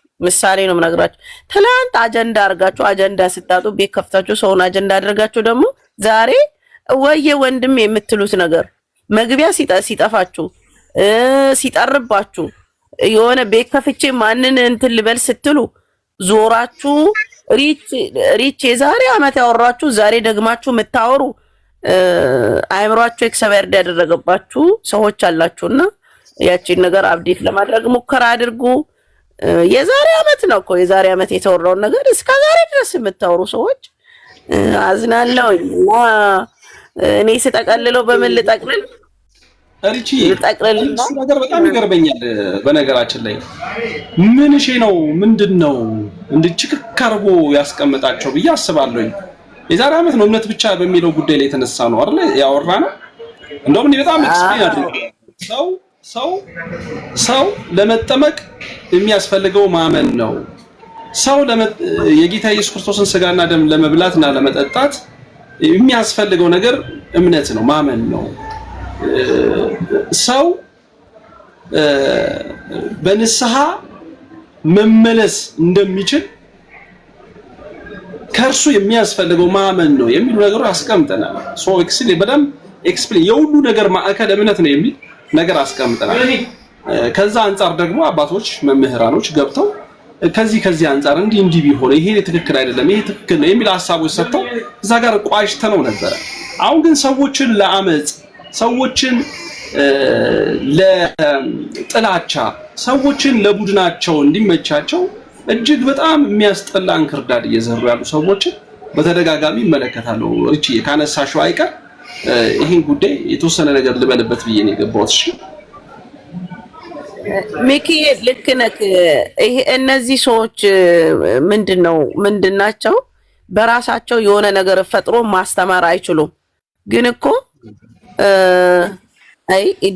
ትላንት አጀንዳ አድርጋችሁ አጀንዳ ስታጡ ቤት ከፍታችሁ ሰውን አጀንዳ አድርጋችሁ ደግሞ ዛሬ ወየ ወንድም የምትሉት ነገር መግቢያ ሲጠፋችሁ ሲጠርባችሁ የሆነ ቤት ከፍቼ ማንን እንትን ልበል ስትሉ ዞራችሁ ሪች የዛሬ ዓመት ያወራችሁ ዛሬ ደግማችሁ የምታወሩ አይምሯችሁ ኤክስፐርድ ያደረገባችሁ ሰዎች አላችሁና ያቺን ነገር አፕዴት ለማድረግ ሙከራ አድርጉ። የዛሬ አመት ነው እኮ የዛሬ አመት የተወራውን ነገር እስከ ዛሬ ድረስ የምታወሩ ሰዎች አዝናለሁኝ። እና እኔ ስጠቀልለው በምን ልጠቅልል አሪቺ እሱ ነገር በጣም ይገርመኛል። በነገራችን ላይ ምን እሺ ነው ምንድነው እንድችክክ አርጎ ያስቀምጣቸው ብዬ አስባለሁኝ። የዛሬ አመት ነው እምነት ብቻ በሚለው ጉዳይ ላይ የተነሳ ነው አይደል ያወራነው። እንደውም እኔ በጣም ኤክስፕሌን አድርጌ ሰው ለመጠመቅ የሚያስፈልገው ማመን ነው። ሰው የጌታ ኢየሱስ ክርስቶስን ስጋና ደም ለመብላትና ለመጠጣት የሚያስፈልገው ነገር እምነት ነው፣ ማመን ነው። ሰው በንስሐ መመለስ እንደሚችል ከእርሱ የሚያስፈልገው ማመን ነው የሚሉ ነገሮች አስቀምጠናል። ሶ በደንብ ኤክስፕሌን የሁሉ ነገር ማዕከል እምነት ነው የሚል ነገር አስቀምጠናል። ከዛ አንፃር ደግሞ አባቶች መምህራኖች ገብተው ከዚህ አንፃር እንዲህ ቢሆን ይሄ ትክክል አይደለም ይሄ ትክክል ነው የሚል ሐሳቦች ሰጥተው እዛ ጋር ቋጭተው ነበር። አሁን ግን ሰዎችን ለአመጽ ሰዎችን ለጥላቻ ሰዎችን ለቡድናቸው እንዲመቻቸው እጅግ በጣም የሚያስጠላ እንክርዳድ እየዘሩ ያሉ ሰዎችን በተደጋጋሚ እመለከታለሁ። እቺ ካነሳሽው አይቀር ይሄን ጉዳይ የተወሰነ ነገር ልበልበት ብዬ ነው የገባሁት። እሺ ሚኪ ልክ ነህ። ይሄ እነዚህ ሰዎች ምንድናቸው? በራሳቸው የሆነ ነገር ፈጥሮ ማስተማር አይችሉም። ግን እኮ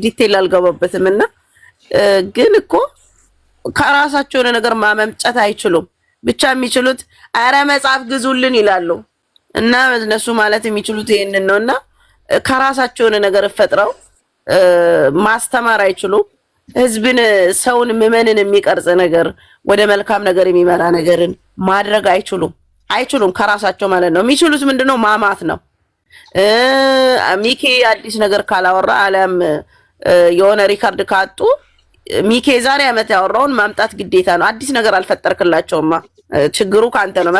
ዲቴል አልገባበትምና ግን እኮ ከራሳቸው የሆነ ነገር ማመምጨት አይችሉም። ብቻ የሚችሉት አረ መጽሐፍ ግዙልን ይላሉ። እና እነሱ ማለት የሚችሉት ይሄንን ነውና ከራሳቸው የሆነ ነገር ፈጥረው ማስተማር አይችሉም። ህዝብን ሰውን ምዕመንን የሚቀርጽ ነገር ወደ መልካም ነገር የሚመራ ነገርን ማድረግ አይችሉም ከራሳቸው ማለት ነው። የሚችሉት ምንድነው? ማማት ነው። ሚኪ አዲስ ነገር ካላወራ አለም የሆነ ሪካርድ ካጡ ሚኪ ዛሬ አመት ያወራውን ማምጣት ግዴታ ነው። አዲስ ነገር አልፈጠርክላቸውማ። ችግሩ ካንተ ነው።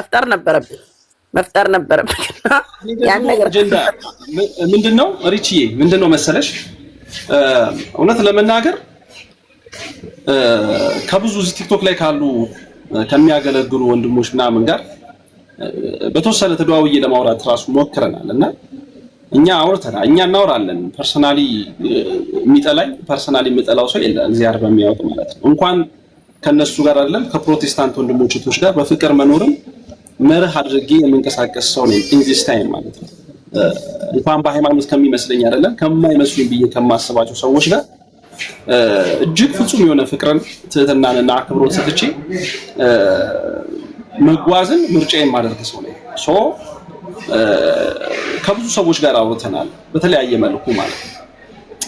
መፍጠር ነበረብህ። ያን ነገር ምንድነው ሪቺዬ ምንድነው መሰለሽ እውነት ለመናገር ከብዙ ቲክቶክ ላይ ካሉ ከሚያገለግሉ ወንድሞች ምናምን ጋር በተወሰነ ተደዋውዬ ለማውራት ራሱ ሞክረናል እና እኛ እናወራለን። ፐርሰናሊ የሚጠላኝ ፐርሰናሊ የምጠላው ሰው የለም እግዚአብሔር በሚያውቅ ማለት ነው። እንኳን ከነሱ ጋር አይደለም ከፕሮቴስታንት ወንድሞች ጋር በፍቅር መኖርም መርህ አድርጌ የምንቀሳቀስ ሰው ነኝ ኢንዚስ ታይም ማለት ነው። እንኳን በሃይማኖት ከሚመስለኝ አይደለም ከማይመስሉኝ ብዬ ከማስባቸው ሰዎች ጋር እጅግ ፍጹም የሆነ ፍቅርን ትህትናንና አክብሮት ሰጥቼ መጓዝን ምርጫዬ የማደርግ ሰው ነኝ። ሶ ከብዙ ሰዎች ጋር አውርተናል በተለያየ መልኩ ማለት ነው።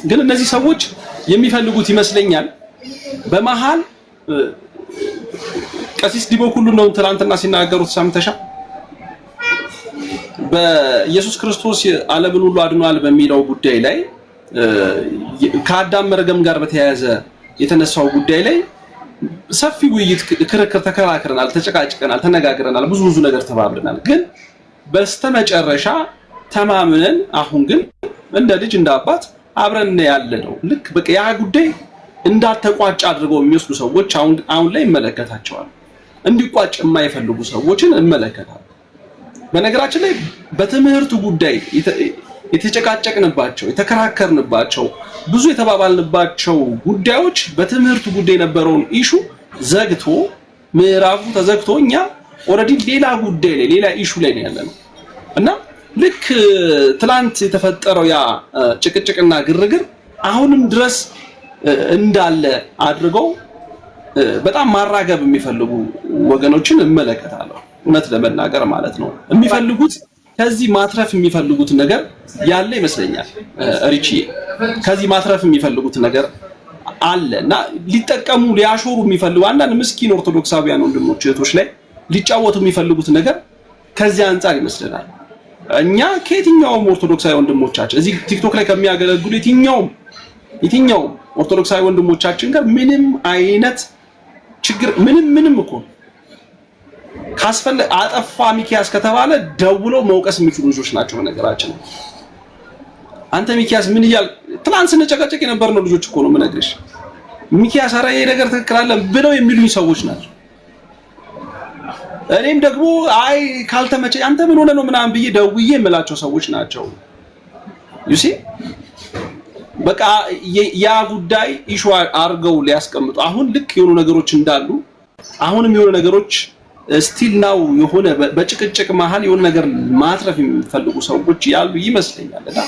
ግን እነዚህ ሰዎች የሚፈልጉት ይመስለኛል በመሃል ቀሲስ ዲቦኩሉ ነው ትናንትና ሲናገሩት ሰምተሻል። በኢየሱስ ክርስቶስ ዓለምን ሁሉ አድኗል በሚለው ጉዳይ ላይ ከአዳም መርገም ጋር በተያያዘ የተነሳው ጉዳይ ላይ ሰፊ ውይይት፣ ክርክር ተከራክረናል፣ ተጨቃጭቀናል፣ ተነጋግረናል፣ ብዙ ነገር ተባብለናል። ግን በስተመጨረሻ ተማምነን አሁን ግን እንደ ልጅ እንደ አባት አብረን ያለ ነው። ልክ በቃ ያ ጉዳይ እንዳልተቋጭ አድርገው የሚወስዱ ሰዎች አሁን ላይ እመለከታቸዋል። እንዲቋጭ የማይፈልጉ ሰዎችን እመለከታለሁ። በነገራችን ላይ በትምህርቱ ጉዳይ የተጨቃጨቅንባቸው የተከራከርንባቸው ብዙ የተባባልንባቸው ጉዳዮች በትምህርቱ ጉዳይ የነበረውን ኢሹ ዘግቶ ምዕራፉ ተዘግቶ እኛ ኦልሬዲ ሌላ ጉዳይ ላይ ሌላ ኢሹ ላይ ነው ያለነው እና ልክ ትላንት የተፈጠረው ያ ጭቅጭቅና ግርግር አሁንም ድረስ እንዳለ አድርገው በጣም ማራገብ የሚፈልጉ ወገኖችን እመለከታለሁ። እውነት ለመናገር ማለት ነው የሚፈልጉት ከዚህ ማትረፍ የሚፈልጉት ነገር ያለ ይመስለኛል። ሪቺ ከዚህ ማትረፍ የሚፈልጉት ነገር አለ እና ሊጠቀሙ ሊያሾሩ የሚፈልጉ አንዳንድ ምስኪን ኦርቶዶክሳውያን ወንድሞች እህቶች ላይ ሊጫወቱ የሚፈልጉት ነገር ከዚህ አንፃር ይመስለናል። እኛ ከየትኛውም ኦርቶዶክሳዊ ወንድሞቻችን እዚህ ቲክቶክ ላይ ከሚያገለግሉ የትኛውም ኦርቶዶክሳዊ ወንድሞቻችን ጋር ምንም አይነት ችግር ምንም እኮ ካስፈለ አጠፋ ሚኪያስ ከተባለ ደውለው መውቀስ የሚችሉ ልጆች ናቸው። ነገራችን አንተ ሚኪያስ ምን ይያል ትላንት ስንጨቃጨቅ የነበርነው ልጆች እኮ ነው የምነግርሽ። ሚኪያስ ኧረ ይሄ ነገር ትክክል አይደለም ብለው የሚሉኝ ሰዎች ናቸው። እኔም ደግሞ አይ ካልተመቸ አንተ ምን ሆነ ነው ምናምን ብዬ ደውዬ የምላቸው ሰዎች ናቸው። ዩሲ በቃ ያ ጉዳይ ኢሹ አርገው ሊያስቀምጡ አሁን ልክ የሆኑ ነገሮች እንዳሉ አሁንም የሆኑ ነገሮች ስቲል ናው የሆነ በጭቅጭቅ መሃል የሆነ ነገር ማትረፍ የሚፈልጉ ሰዎች ያሉ ይመስለኛል። እና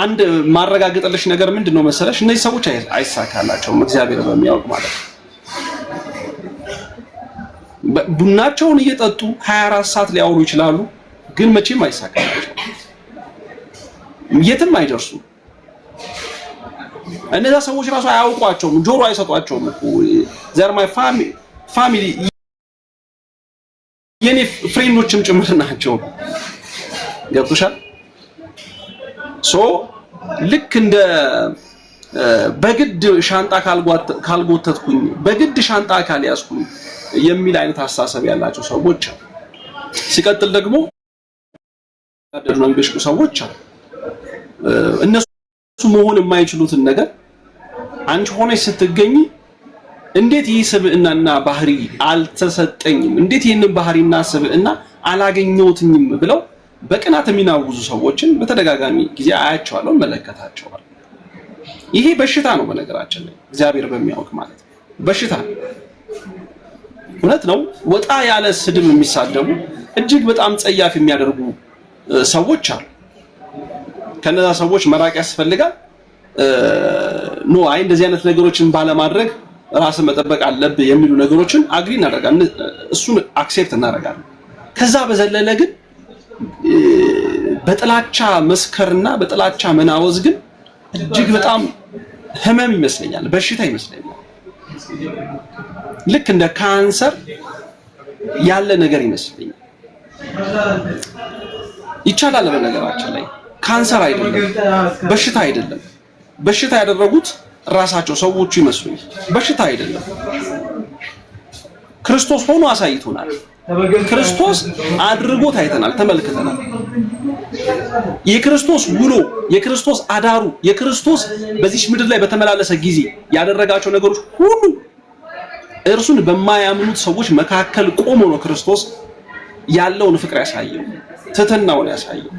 አንድ ማረጋገጥልሽ ነገር ምንድነው መሰለሽ እነዚህ ሰዎች አይሳካላቸውም እግዚአብሔር በሚያውቅ ማለት ነው። ቡናቸውን እየጠጡ 24 ሰዓት ሊያወሩ ይችላሉ፣ ግን መቼም አይሳካላቸውም፣ የትም አይደርሱም። እነዛ ሰዎች ራሱ አያውቋቸውም፣ ጆሮ አይሰጧቸውም እኮ ዘር ማይ ፋሚሊ የኔ ፍሬንዶችም ጭምር ናቸው። ገብቶሻል? ሶ ልክ እንደ በግድ ሻንጣ ካልጎተትኩኝ በግድ ሻንጣ ካልያዝኩኝ የሚል አይነት አስተሳሰብ ያላቸው ሰዎች አሉ። ሲቀጥል ደግሞ ነው የሚበሽቁ ሰዎች አሉ። እነሱ መሆን የማይችሉትን ነገር አንቺ ሆነሽ ስትገኝ እንዴት ይህ ስብዕናና ባህሪ አልተሰጠኝም፣ እንዴት ይህንን ባህሪና ስብዕና አላገኘሁትኝም ብለው በቅናት የሚናውዙ ሰዎችን በተደጋጋሚ ጊዜ አያቸዋለሁ፣ መለከታቸዋለሁ። ይሄ በሽታ ነው በነገራችን ላይ እግዚአብሔር በሚያውቅ ማለት ነው። በሽታ ነው። እውነት ነው። ወጣ ያለ ስድብ የሚሳደቡ እጅግ በጣም ጸያፍ የሚያደርጉ ሰዎች አሉ። ከነዛ ሰዎች መራቅ ያስፈልጋል። ኖ አይ እንደዚህ አይነት ነገሮችን ባለማድረግ ራስን መጠበቅ አለብህ የሚሉ ነገሮችን አግሪ እናደርጋለን፣ እሱን አክሴፕት እናደርጋለን። ከዛ በዘለለ ግን በጥላቻ መስከርና በጥላቻ መናወዝ ግን እጅግ በጣም ህመም ይመስለኛል፣ በሽታ ይመስለኛል። ልክ እንደ ካንሰር ያለ ነገር ይመስለኛል። ይቻላል በነገራችን ላይ ካንሰር አይደለም፣ በሽታ አይደለም። በሽታ ያደረጉት ራሳቸው ሰዎቹ ይመስሉኝ። በሽታ አይደለም። ክርስቶስ ሆኖ አሳይቶናል። ክርስቶስ አድርጎት አይተናል፣ ተመልክተናል። የክርስቶስ ውሎ፣ የክርስቶስ አዳሩ፣ የክርስቶስ በዚህ ምድር ላይ በተመላለሰ ጊዜ ያደረጋቸው ነገሮች ሁሉ እርሱን በማያምኑት ሰዎች መካከል ቆሞ ነው ክርስቶስ ያለውን ፍቅር ያሳየው፣ ትህትናውን ያሳየው።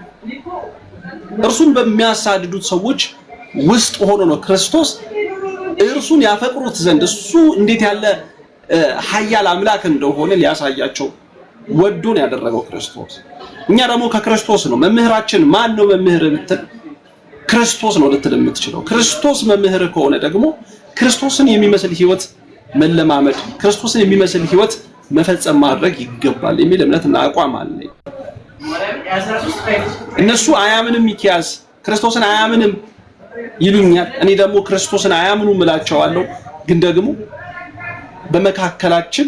እርሱን በሚያሳድዱት ሰዎች ውስጥ ሆኖ ነው ክርስቶስ እርሱን ያፈቅሩት ዘንድ እሱ እንዴት ያለ ኃያል አምላክ እንደሆነ ሊያሳያቸው ወዶን ያደረገው ክርስቶስ። እኛ ደግሞ ከክርስቶስ ነው። መምህራችን ማን ነው? መምህር ብትል ክርስቶስ ነው ልትል የምትችለው። ክርስቶስ መምህር ከሆነ ደግሞ ክርስቶስን የሚመስል ህይወት መለማመድ፣ ክርስቶስን የሚመስል ህይወት መፈጸም ማድረግ ይገባል የሚል እምነትና አቋም አለኝ። እነሱ አያምንም፣ ሚኪያስ ክርስቶስን አያምንም ይሉኛል። እኔ ደግሞ ክርስቶስን አያምኑም እላቸዋለሁ። ግን ደግሞ በመካከላችን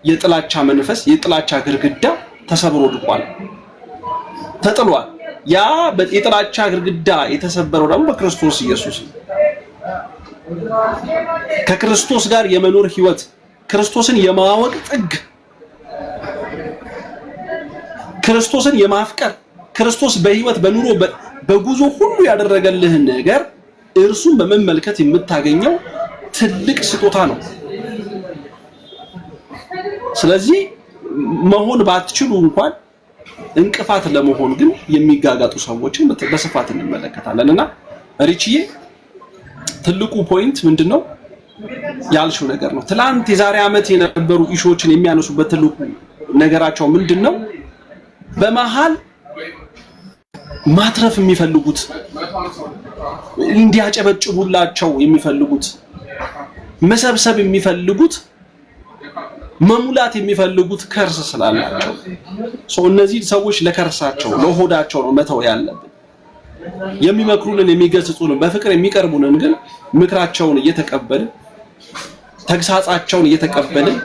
የጥላቻ መንፈስ፣ የጥላቻ ግርግዳ ተሰብሮ ወድቋል፣ ተጥሏል። ያ የጥላቻ ግርግዳ የተሰበረው ደግሞ በክርስቶስ ኢየሱስ ነው። ከክርስቶስ ጋር የመኖር ህይወት፣ ክርስቶስን የማወቅ ጥግ፣ ክርስቶስን የማፍቀር፣ ክርስቶስ በህይወት በኑሮ በጉዞ ሁሉ ያደረገልህን ነገር እርሱን በመመልከት የምታገኘው ትልቅ ስጦታ ነው። ስለዚህ መሆን ባትችሉ እንኳን እንቅፋት ለመሆን ግን የሚጋጋጡ ሰዎችን በስፋት እንመለከታለን። እና ሪችዬ ትልቁ ፖይንት ምንድነው ያልሽው ነገር ነው። ትላንት የዛሬ ዓመት የነበሩ ኢሾችን የሚያነሱበት ትልቁ ነገራቸው ምንድነው? በመሃል ማትረፍ የሚፈልጉት፣ እንዲያጨበጭቡላቸው የሚፈልጉት፣ መሰብሰብ የሚፈልጉት፣ መሙላት የሚፈልጉት ከርስ ስላላቸው እነዚህ ሰዎች ለከርሳቸው ለሆዳቸው ነው መተው ያለብን። የሚመክሩንን የሚገስጹንን በፍቅር የሚቀርቡንን ግን ምክራቸውን እየተቀበልን ተግሳጻቸውን እየተቀበልን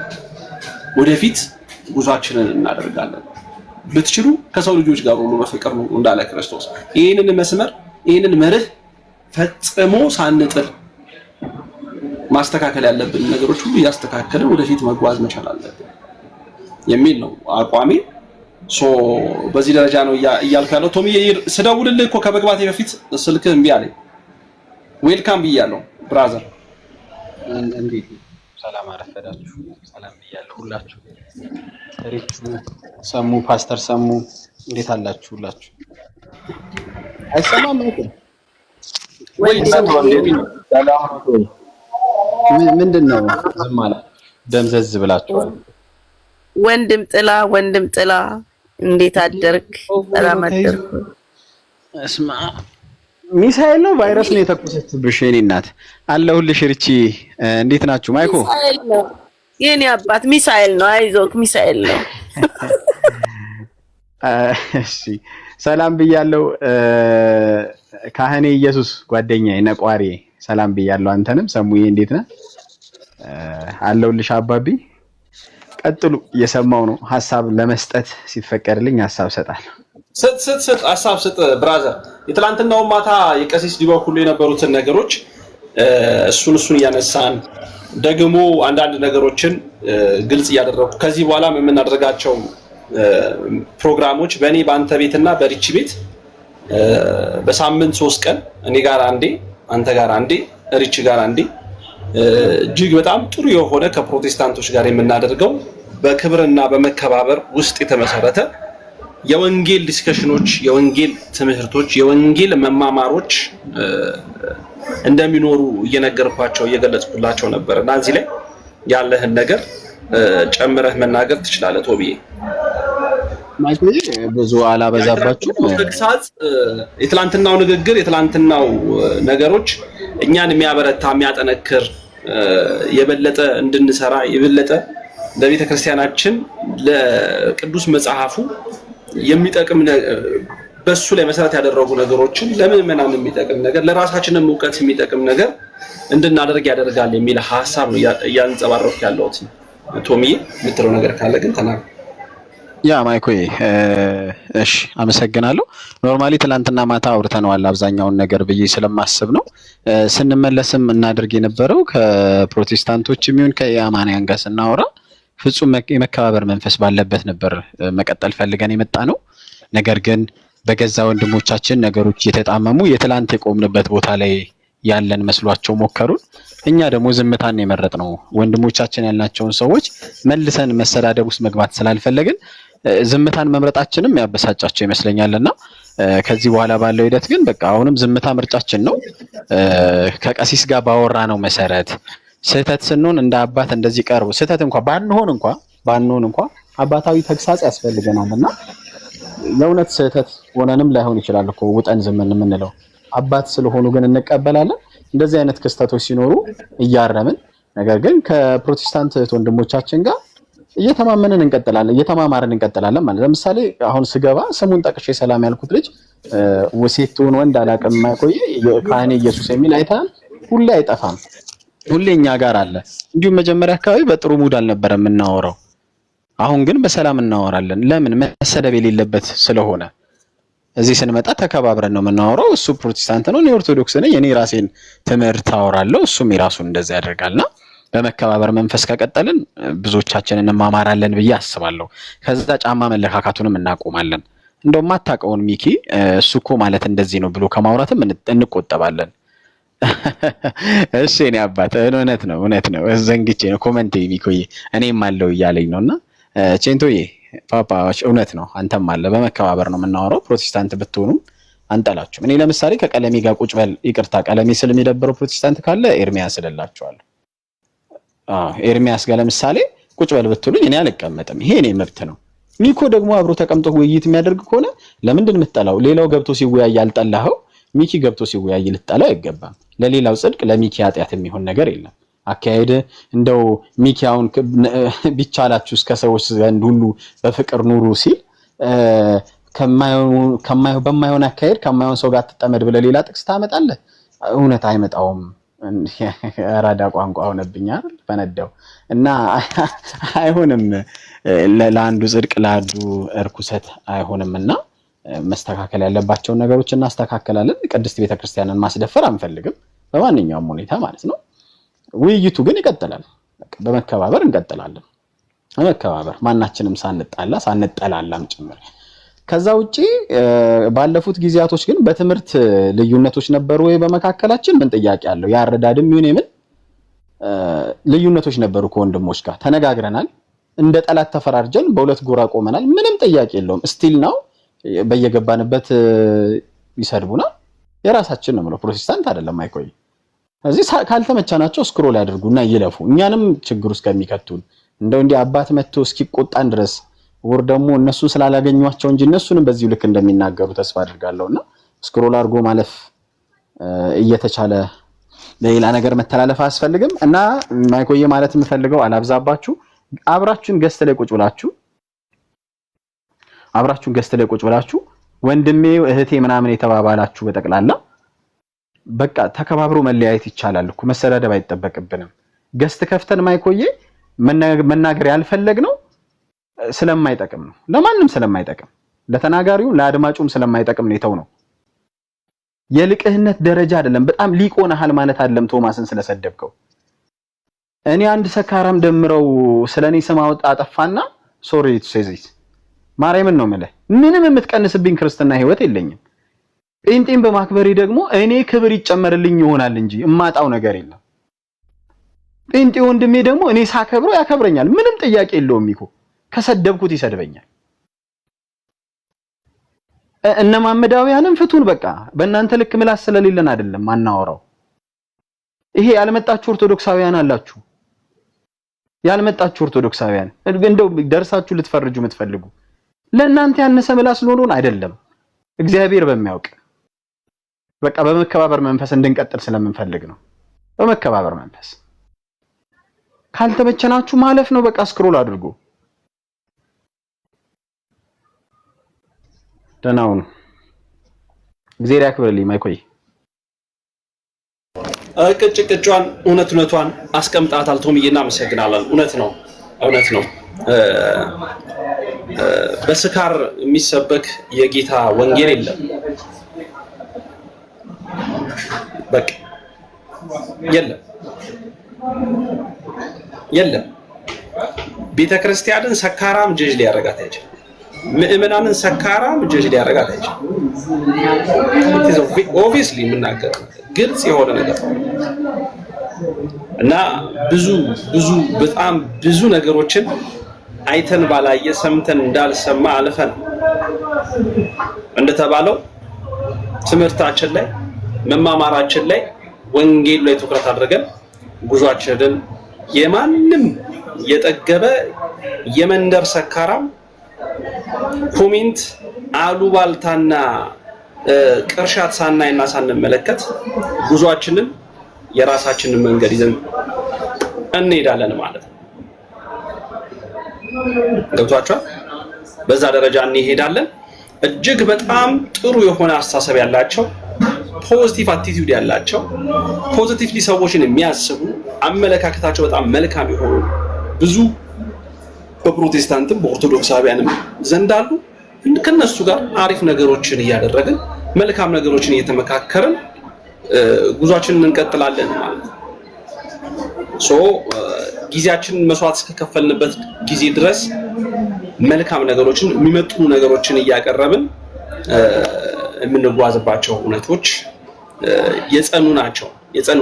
ወደፊት ጉዟችንን እናደርጋለን። ብትችሉ ከሰው ልጆች ጋር ሁሉ በፍቅር ነው እንዳለ ክርስቶስ። ይሄንን መስመር ይሄንን መርህ ፈጽሞ ሳንጥል ማስተካከል ያለብን ነገሮች ሁሉ ያስተካከልን ወደፊት መጓዝ መቻል አለብን የሚል ነው አቋሜ። በዚህ ደረጃ ነው እያልኩ ያለው። ቶሚ ስደውልልህ እኮ ከመግባቴ በፊት ስልክህ እምቢ አለኝ። ዌልካም ብያለሁ ብራዘር። እንዴት ሰላም አረፈዳችሁ? ሰላም ብያለሁ ሁላችሁ። ሪቹ ሰሙ ፓስተር ሰሙ እንዴት አላችሁ ሁላችሁ? አይሰማም እንዴ? ምንድነው ዝም አለ? ደምዘዝ ብላችኋል። ወንድም ጥላ እንዴት አደርክ? ሰላም አደርክ? እስማ ሚሳኤል ነው ቫይረስ ነው የተኮሰችብሽ? የኔ እናት አለሁልሽ። ርቺ እንዴት ናችሁ? ማይኮ የኔ አባት ሚሳኤል ነው። አይዞክ ሚሳኤል ነው። እሺ ሰላም ብያለሁ። ካህኔ ኢየሱስ ጓደኛዬ ነቋሪ ሰላም ብያለሁ። አንተንም ሰሙዬ እንዴት ነህ? አለሁልሽ አባቢ። ቀጥሉ። እየሰማው ነው። ሐሳብ ለመስጠት ሲፈቀድልኝ ሐሳብ ሰጣለሁ። ስጥ ሐሳብ ስጥ ብራዘር። የትላንትናው ማታ የቀሲስ ዲባው ሁሉ የነበሩትን ነገሮች እሱን እያነሳን ደግሞ አንዳንድ ነገሮችን ግልጽ እያደረኩ ከዚህ በኋላ የምናደርጋቸው ፕሮግራሞች በእኔ በአንተ ቤትና በሪቺ ቤት በሳምንት 3 ቀን እኔ ጋር አንዴ፣ አንተ ጋር አንዴ፣ ሪቺ ጋር አንዴ እጅግ በጣም ጥሩ የሆነ ከፕሮቴስታንቶች ጋር የምናደርገው በክብርና በመከባበር ውስጥ የተመሰረተ የወንጌል ዲስከሽኖች፣ የወንጌል ትምህርቶች፣ የወንጌል መማማሮች እንደሚኖሩ እየነገርኳቸው እየገለጽኩላቸው ነበር እና እዚህ ላይ ያለህን ነገር ጨምረህ መናገር ትችላለህ ቶቢዬ። ማይኮይ ብዙ አላበዛባችሁ። የትላንትናው ንግግር የትላንትናው ነገሮች እኛን የሚያበረታ የሚያጠነክር የበለጠ እንድንሰራ የበለጠ ለቤተ ክርስቲያናችን ለቅዱስ መጽሐፉ የሚጠቅም በሱ ላይ መሰረት ያደረጉ ነገሮችን ለምዕመናን የሚጠቅም ነገር ለራሳችንም ዕውቀት የሚጠቅም ነገር እንድናደርግ ያደርጋል የሚል ሐሳብ ነው እያንጸባረኩ ያለሁት። ቶሚዬ የምትለው ነገር ካለ ግን ተናገር። ያ ማይኮይ እሺ አመሰግናለሁ። ኖርማሊ ትላንትና ማታ አውርተነዋል አብዛኛውን ነገር ብዬ ስለማስብ ነው። ስንመለስም እናደርግ የነበረው ከፕሮቴስታንቶችም ይሁን ከኢአማንያን ጋር ስናወራ ፍጹም የመከባበር መንፈስ ባለበት ነበር መቀጠል ፈልገን የመጣ ነው። ነገር ግን በገዛ ወንድሞቻችን ነገሮች የተጣመሙ የትላንት የቆምንበት ቦታ ላይ ያለን መስሏቸው ሞከሩን። እኛ ደግሞ ዝምታን የመረጥነው ወንድሞቻችን ያልናቸውን ሰዎች መልሰን መሰዳደብ ውስጥ መግባት ስላልፈለግን ዝምታን መምረጣችንም ያበሳጫቸው ይመስለኛልና ከዚህ በኋላ ባለው ሂደት ግን በቃ አሁንም ዝምታ ምርጫችን ነው። ከቀሲስ ጋር ባወራ ነው መሰረት ስህተት ስንሆን እንደ አባት እንደዚህ ቀርቡ ስህተት እንኳን ባንሆን እንኳን አባታዊ ተግሳጽ ያስፈልገናልና የእውነት ስህተት ሆነንም ላይሆን ይችላል እኮ ውጠን ዝም የምንለው አባት ስለሆኑ ግን እንቀበላለን። እንደዚህ አይነት ክስተቶች ሲኖሩ እያረምን ነገር ግን ከፕሮቴስታንት ወንድሞቻችን ጋር እየተማመንን እንቀጥላለን፣ እየተማማርን እንቀጥላለን ማለት። ለምሳሌ አሁን ስገባ ስሙን ጠቅሼ ሰላም ያልኩት ልጅ ወሴቱን ወንድ አላቀም ማይቆይ ካህኔ ኢየሱስ የሚል አይታል ሁሌ አይጠፋም፣ ሁሌ እኛ ጋር አለ። እንዲሁም መጀመሪያ አካባቢ በጥሩ ሙድ አልነበረም የምናወራው፣ አሁን ግን በሰላም እናወራለን። ለምን? መሰደብ የሌለበት ስለሆነ። እዚህ ስንመጣ ተከባብረን ነው የምናወራው። እሱ ፕሮቴስታንት ነው፣ እኔ ኦርቶዶክስ ነኝ። እኔ ራሴን ትምህርት አወራለሁ፣ እሱም የራሱን እንደዛ ያደርጋልና በመከባበር መንፈስ ከቀጠልን ብዙዎቻችን እንማማራለን ብዬ አስባለሁ። ከዛ ጫማ መለካካቱንም እናቆማለን። እንደውም አታውቀውን ሚኪ እሱ እኮ ማለት እንደዚህ ነው ብሎ ከማውራትም እንቆጠባለን። እሺ እኔ አባት እውነት ነው ዘንግቼ ነው ኮሜንት ሚኮዬ እኔም አለው እያለኝ ነውና ቼንቶዬ ፓፓዎች እውነት ነው። አንተም አለ በመከባበር ነው የምናወራው። ፕሮቴስታንት ብትሆኑም አንጠላችሁም። እኔ ለምሳሌ ከቀለሜ ጋር ቁጭ በል ይቅርታ፣ ቀለሜ ስለሚደብረው ፕሮቴስታንት ካለ ኤርሚያስ ስለላችኋለሁ። ኤርሚያስ ጋር ለምሳሌ ቁጭ በል ብትሉኝ እኔ አልቀመጥም። ይሄ እኔ መብት ነው። ሚኮ ደግሞ አብሮ ተቀምጦ ውይይት የሚያደርግ ከሆነ ለምንድን የምትጠላው? ሌላው ገብቶ ሲወያይ ያልጠላኸው ሚኪ ገብቶ ሲወያይ ልትጠላው አይገባም። ለሌላው ጽድቅ ለሚኪ ኃጢአት የሚሆን ነገር የለም። አካሄድ እንደው ሚኪ አሁን ቢቻላችሁ እስከ ሰዎች ዘንድ ሁሉ በፍቅር ኑሩ ሲል በማይሆን አካሄድ ከማይሆን ሰው ጋር ትጠመድ ብለህ ሌላ ጥቅስ ታመጣለህ። እውነት አይመጣውም። አራዳ ቋንቋ ሆነብኝ አይደል? ፈነዳው እና አይሆንም። ለአንዱ ጽድቅ ለአንዱ እርኩሰት አይሆንምና መስተካከል ያለባቸውን ነገሮች እናስተካክላለን። ቅድስት ቤተክርስቲያንን ማስደፈር አንፈልግም በማንኛውም ሁኔታ ማለት ነው። ውይይቱ ግን ይቀጥላል። በመከባበር እንቀጥላለን። በመከባበር ማናችንም ሳንጣላም ጭምር ከዛ ውጪ ባለፉት ጊዜያቶች ግን በትምህርት ልዩነቶች ነበሩ ወይ በመካከላችን? ምን ጥያቄ አለው? ያረዳድም ይሁን የምን ልዩነቶች ነበሩ። ከወንድሞች ጋር ተነጋግረናል። እንደ ጠላት ተፈራርጀን በሁለት ጎራ ቆመናል። ምንም ጥያቄ የለውም። ስቲል ነው በየገባንበት ይሰድቡናል። የራሳችን ነው ማለት ፕሮቴስታንት አይደለም አይቆይ። ስለዚህ ካልተመቻናቸው ስክሮል ያድርጉና ይለፉ። እኛንም ችግር ውስጥ ከሚከቱን እንደው እንዲህ አባት መጥቶ እስኪቆጣን ድረስ ወር ደግሞ እነሱ ስላላገኟቸው እንጂ እነሱንም በዚሁ ልክ እንደሚናገሩ ተስፋ አድርጋለሁና ስክሮል አድርጎ ማለፍ እየተቻለ ለሌላ ነገር መተላለፍ አያስፈልግም። እና ማይቆየ ማለት የምፈልገው አላብዛባችሁ። አብራችሁን ገስት ላይ ቁጭ ብላችሁ ወንድሜ እህቴ ምናምን የተባባላችሁ በጠቅላላ በቃ ተከባብሮ መለያየት ይቻላል እኮ መሰዳደብ አይጠበቅብንም። ገስት ከፍተን ማይቆየ መናገር ያልፈለግነው ስለማይጠቅም ነው። ለማንም ስለማይጠቅም፣ ለተናጋሪው ለአድማጩም ስለማይጠቅም ነው የተው ነው። የልቅህነት ደረጃ አይደለም። በጣም ሊቆናሃል ማለት አይደለም። ቶማስን ስለሰደብከው እኔ አንድ ሰካራም ደምረው ስለኔ ስም አጠፋና ሶሪ ቱ ሴ ዚስ ማርያምን ነው ማለት ምንም የምትቀንስብኝ ክርስትና ህይወት የለኝም። ጴንጤን በማክበሬ ደግሞ እኔ ክብር ይጨመርልኝ ይሆናል እንጂ እማጣው ነገር የለም። ጴንጤ ወንድሜ ደግሞ እኔ ሳከብረው ያከብረኛል። ምንም ጥያቄ የለውም እኮ ከሰደብኩት ይሰድበኛል። እነ መሐመዳውያንም ፍቱን በቃ በእናንተ ልክ ምላስ ስለሌለን አይደለም ማናወራው። ይሄ ያልመጣችሁ ኦርቶዶክሳውያን አላችሁ። ያልመጣችሁ ኦርቶዶክሳውያን እንደው ደርሳችሁ ልትፈርጁ የምትፈልጉ ለእናንተ ያነሰ ምላስ ሎሎን አይደለም። እግዚአብሔር በሚያውቅ በቃ በመከባበር መንፈስ እንድንቀጥል ስለምንፈልግ ነው። በመከባበር መንፈስ ካልተመቸናችሁ ማለፍ ነው። በቃ ስክሮል አድርጉ። ደናው ነው። እግዚአብሔር ያክብርልኝ። ማይቆይ ቅጭቅጯን እውነቷን አስቀምጣታል። ቶምዬ እናመሰግናለን። እውነት ነው። በስካር የሚሰበክ የጌታ ወንጌል የለም። በቃ የለም። ቤተክርስቲያንን ሰካራም ጀጅ ሊያረጋት አይችልም። ምእመናንን ሰካራም ጀጅ ሊያረጋት አይችልም። ኦብቪየስሊ የምናገረው ግልጽ የሆነ ነገር እና በጣም ብዙ ነገሮችን አይተን ባላየ ሰምተን እንዳልሰማ አልፈን እንደተባለው ትምህርታችን ላይ መማማራችን ላይ ወንጌሉ ላይ ትኩረት አድርገን ጉዟችንን የማንም የጠገበ የመንደር ሰካራም ኮሜንት አሉባልታና ቅርሻት ሳናይና ሳንመለከት ጉዟችንን የራሳችንን መንገድ ይዘን እንሄዳለን ማለት ነው። ገብቷችኋል? በዛ ደረጃ እንሄዳለን። እጅግ በጣም ጥሩ የሆነ አስተሳሰብ ያላቸው ፖዚቲቭ አቲቲዩድ ያላቸው ፖዚቲቭሊ ሰዎችን የሚያስቡ አመለካከታቸው በጣም መልካም የሆኑ ብዙ በፕሮቴስታንትም በኦርቶዶክሳውያንም ዘንድ አሉ። ከነሱ ጋር አሪፍ ነገሮችን እያደረግን መልካም ነገሮችን እየተመካከርን ጉዟችንን እንቀጥላለን ማለት ነው። ጊዜያችንን መስዋዕት እስከከፈልንበት ጊዜ ድረስ መልካም ነገሮችን የሚመጥኑ ነገሮችን እያቀረብን የምንጓዝባቸው እውነቶች የጸኑ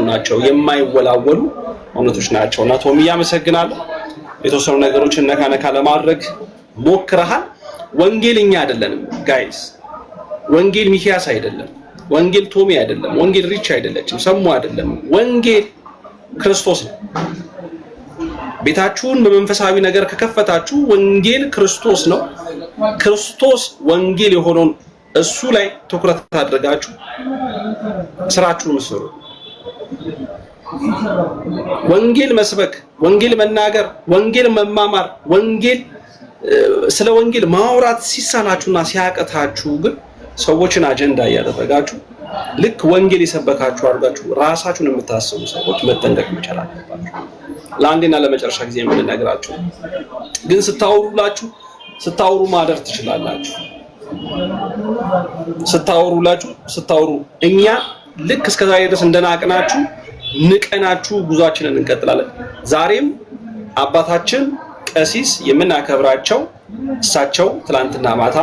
ናቸው፣ የማይወላወሉ እውነቶች ናቸው። እና ቶም ያመሰግናለሁ። የተወሰኑ ነገሮችን ነካ ለማድረግ ሞክረሃል። ወንጌልኛ አይደለንም ጋይስ። ወንጌል ሚኪያስ አይደለም፣ ወንጌል ቶሚ አይደለም፣ ወንጌል ሪች አይደለችም፣ ሰሙ አይደለም። ወንጌል ክርስቶስ ነው። ቤታችሁን በመንፈሳዊ ነገር ከከፈታችሁ ወንጌል ክርስቶስ ነው። ክርስቶስ ወንጌል የሆነውን እሱ ላይ ትኩረት አድርጋችሁ ስራችሁን ስሩ። ወንጌል መስበክ፣ ወንጌል መናገር፣ ወንጌል መማማር፣ ስለ ወንጌል ማውራት ሲሳናችሁና ሲያቀታችሁ ግን ሰዎችን አጀንዳ እያደረጋችሁ ልክ ወንጌል የሰበካችሁ አድርጋችሁ ራሳችሁን የምታስቡ ሰዎች መጠንቀቅ መቻል አለባችሁ። ለአንዴና ለመጨረሻ ጊዜ የምንነግራችሁ ግን ስታወሩ ማደር ትችላላችሁ። ስታወሩ እኛ ልክ እስከዛሬ ድረስ እንደናቅናችሁ ንቀናችሁ ጉዟችንን እንቀጥላለን። ዛሬም አባታችን ቀሲስ የምናከብራቸው እሳቸው ትላንትና ማታ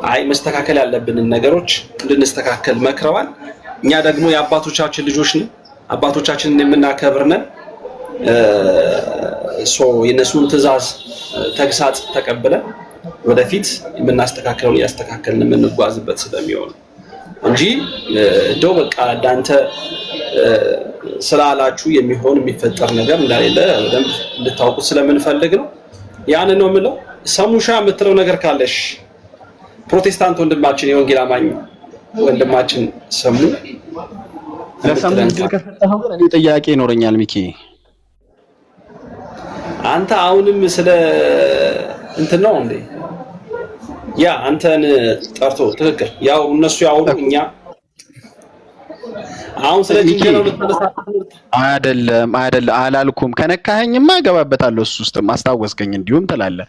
አይ መስተካከል ያለብንን ነገሮች እንድንስተካከል መክረዋል። እኛ ደግሞ የአባቶቻችን ልጆች ነን፣ አባቶቻችንን የምናከብር ነን። የነሱን ትእዛዝ ተግሳጽ ተቀብለን ወደፊት የምናስተካክለውን እያስተካከልን የምንጓዝበት ስለሚሆን እንጂ እንደው በቃ ዳንተ ስላላችሁ የሚሆን የሚፈጠር ነገር እንደሌለ በደንብ እንድታውቁ ስለምንፈልግ ነው። ያን ነው የምለው። ሰሙሻ የምትለው ነገር ካለሽ ፕሮቴስታንት ወንድማችን የወንጌል አማኝ ወንድማችን ሰሙ ለሰሙ ድል ከሰጠኸው ግን እኔ ጥያቄ ይኖረኛል ሚኪ። አንተ አሁንም ስለ እንትን ነው እንዴ? ያ አንተን ጠርቶ ትክክል ያው እነሱ ያውሩ እኛ አሁን ስለ ጅንጀላው አይደለም አላልኩም። ከነካኸኝማ እገባበታለሁ እሱ ውስጥ ማስታወስከኝ እንዲሁም ትላለህ።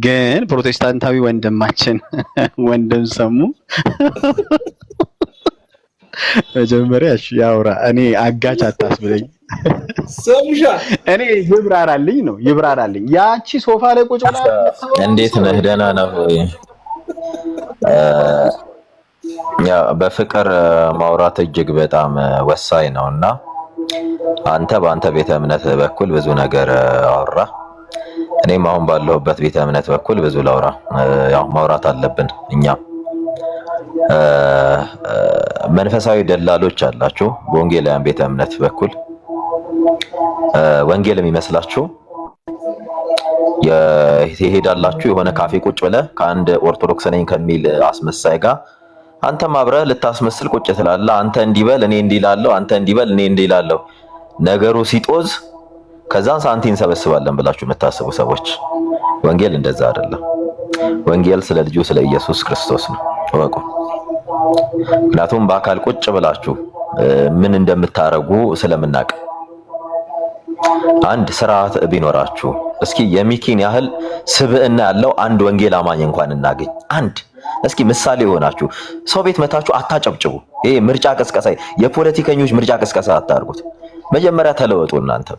ግን ፕሮቴስታንታዊ ወንድማችን ወንድም ሰሙ መጀመሪያ እሺ ያውራ። እኔ አጋጭ አታስብለኝ። ሰሙሻ እኔ ይብራራልኝ። ያቺ ሶፋ ላይ ቁጭ ብላ እንዴት ነህ? ደህና ነህ ወይ? ያ በፍቅር ማውራት እጅግ በጣም ወሳኝ ነውና አንተ በአንተ ቤተ እምነት በኩል ብዙ ነገር አወራ፣ እኔም አሁን ባለሁበት ቤተ እምነት በኩል ብዙ ላውራ። ያው ማውራት አለብን። እኛ መንፈሳዊ ደላሎች አላችሁ በወንጌላውያን ቤተ እምነት በኩል ወንጌል የሚመስላችሁ ይሄዳላችሁ የሆነ ካፌ ቁጭ ብለህ ከአንድ ኦርቶዶክስ ነኝ ከሚል አስመሳይ ጋር አንተም አብረህ ልታስመስል ቁጭ ትላለህ። አንተ እንዲበል እኔ እንዲላለው፣ አንተ እንዲበል እኔ እንዲላለው፣ ነገሩ ሲጦዝ ከዛን ሳንቲም ሰበስባለን ብላችሁ የምታስቡ ሰዎች፣ ወንጌል እንደዛ አይደለም። ወንጌል ስለ ልጁ ስለ ኢየሱስ ክርስቶስ ነው። ወቁ። ምክንያቱም በአካል ቁጭ ብላችሁ ምን እንደምታረጉ ስለምናቅ አንድ ስርዓት ቢኖራችሁ እስኪ የሚኪን ያህል ስብዕና ያለው አንድ ወንጌል አማኝ እንኳን እናገኝ። አንድ እስኪ ምሳሌ ሆናችሁ ሰው ቤት መታችሁ አታጨብጭቡ። ይሄ ምርጫ ቅስቀሳ፣ የፖለቲከኞች ምርጫ ቅስቀሳ አታርጉት። መጀመሪያ ተለወጡ። እናንተ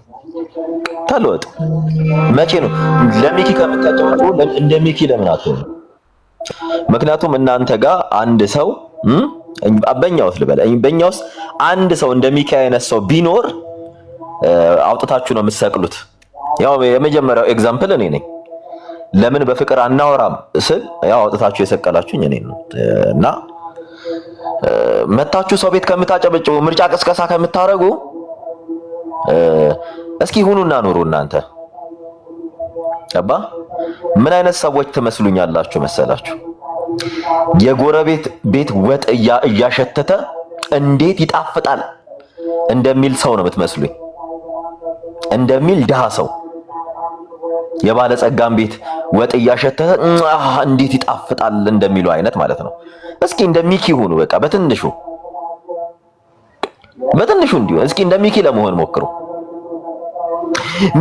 ተለወጡ። መቼ ነው ለሚኪ ከምታጨብጭቡ እንደ ሚኪ ለምን አትሆኑ? ምክንያቱም እናንተ ጋር አንድ ሰው በእኛውስ በእኛውስ አንድ ሰው እንደ ሚኪ አይነት ሰው ቢኖር አውጥታችሁ ነው የምትሰቅሉት። ያው የመጀመሪያው ኤግዛምፕል እኔ ነኝ። ለምን በፍቅር አናወራም ስል ያው አውጥታችሁ የሰቀላችሁኝ እኔ ነው። እና መታችሁ ሰው ቤት ከምታጨበጭቡ ምርጫ ቅስቀሳ ከምታረጉ እስኪ ሁኑና ኑሩ። እናንተ አባ ምን አይነት ሰዎች ትመስሉኛላችሁ መሰላችሁ? የጎረቤት ቤት ወጥ እያሸተተ እንዴት ይጣፍጣል እንደሚል ሰው ነው የምትመስሉኝ። እንደሚል ድሃ ሰው የባለጸጋም ቤት ወጥ እያሸተተ እንዴት ይጣፍጣል እንደሚሉ አይነት ማለት ነው። እስኪ እንደሚኪ ሁኑ። በቃ በትንሹ እንዲሁ እስኪ እንደሚኪ ለመሆን ሞክሩ።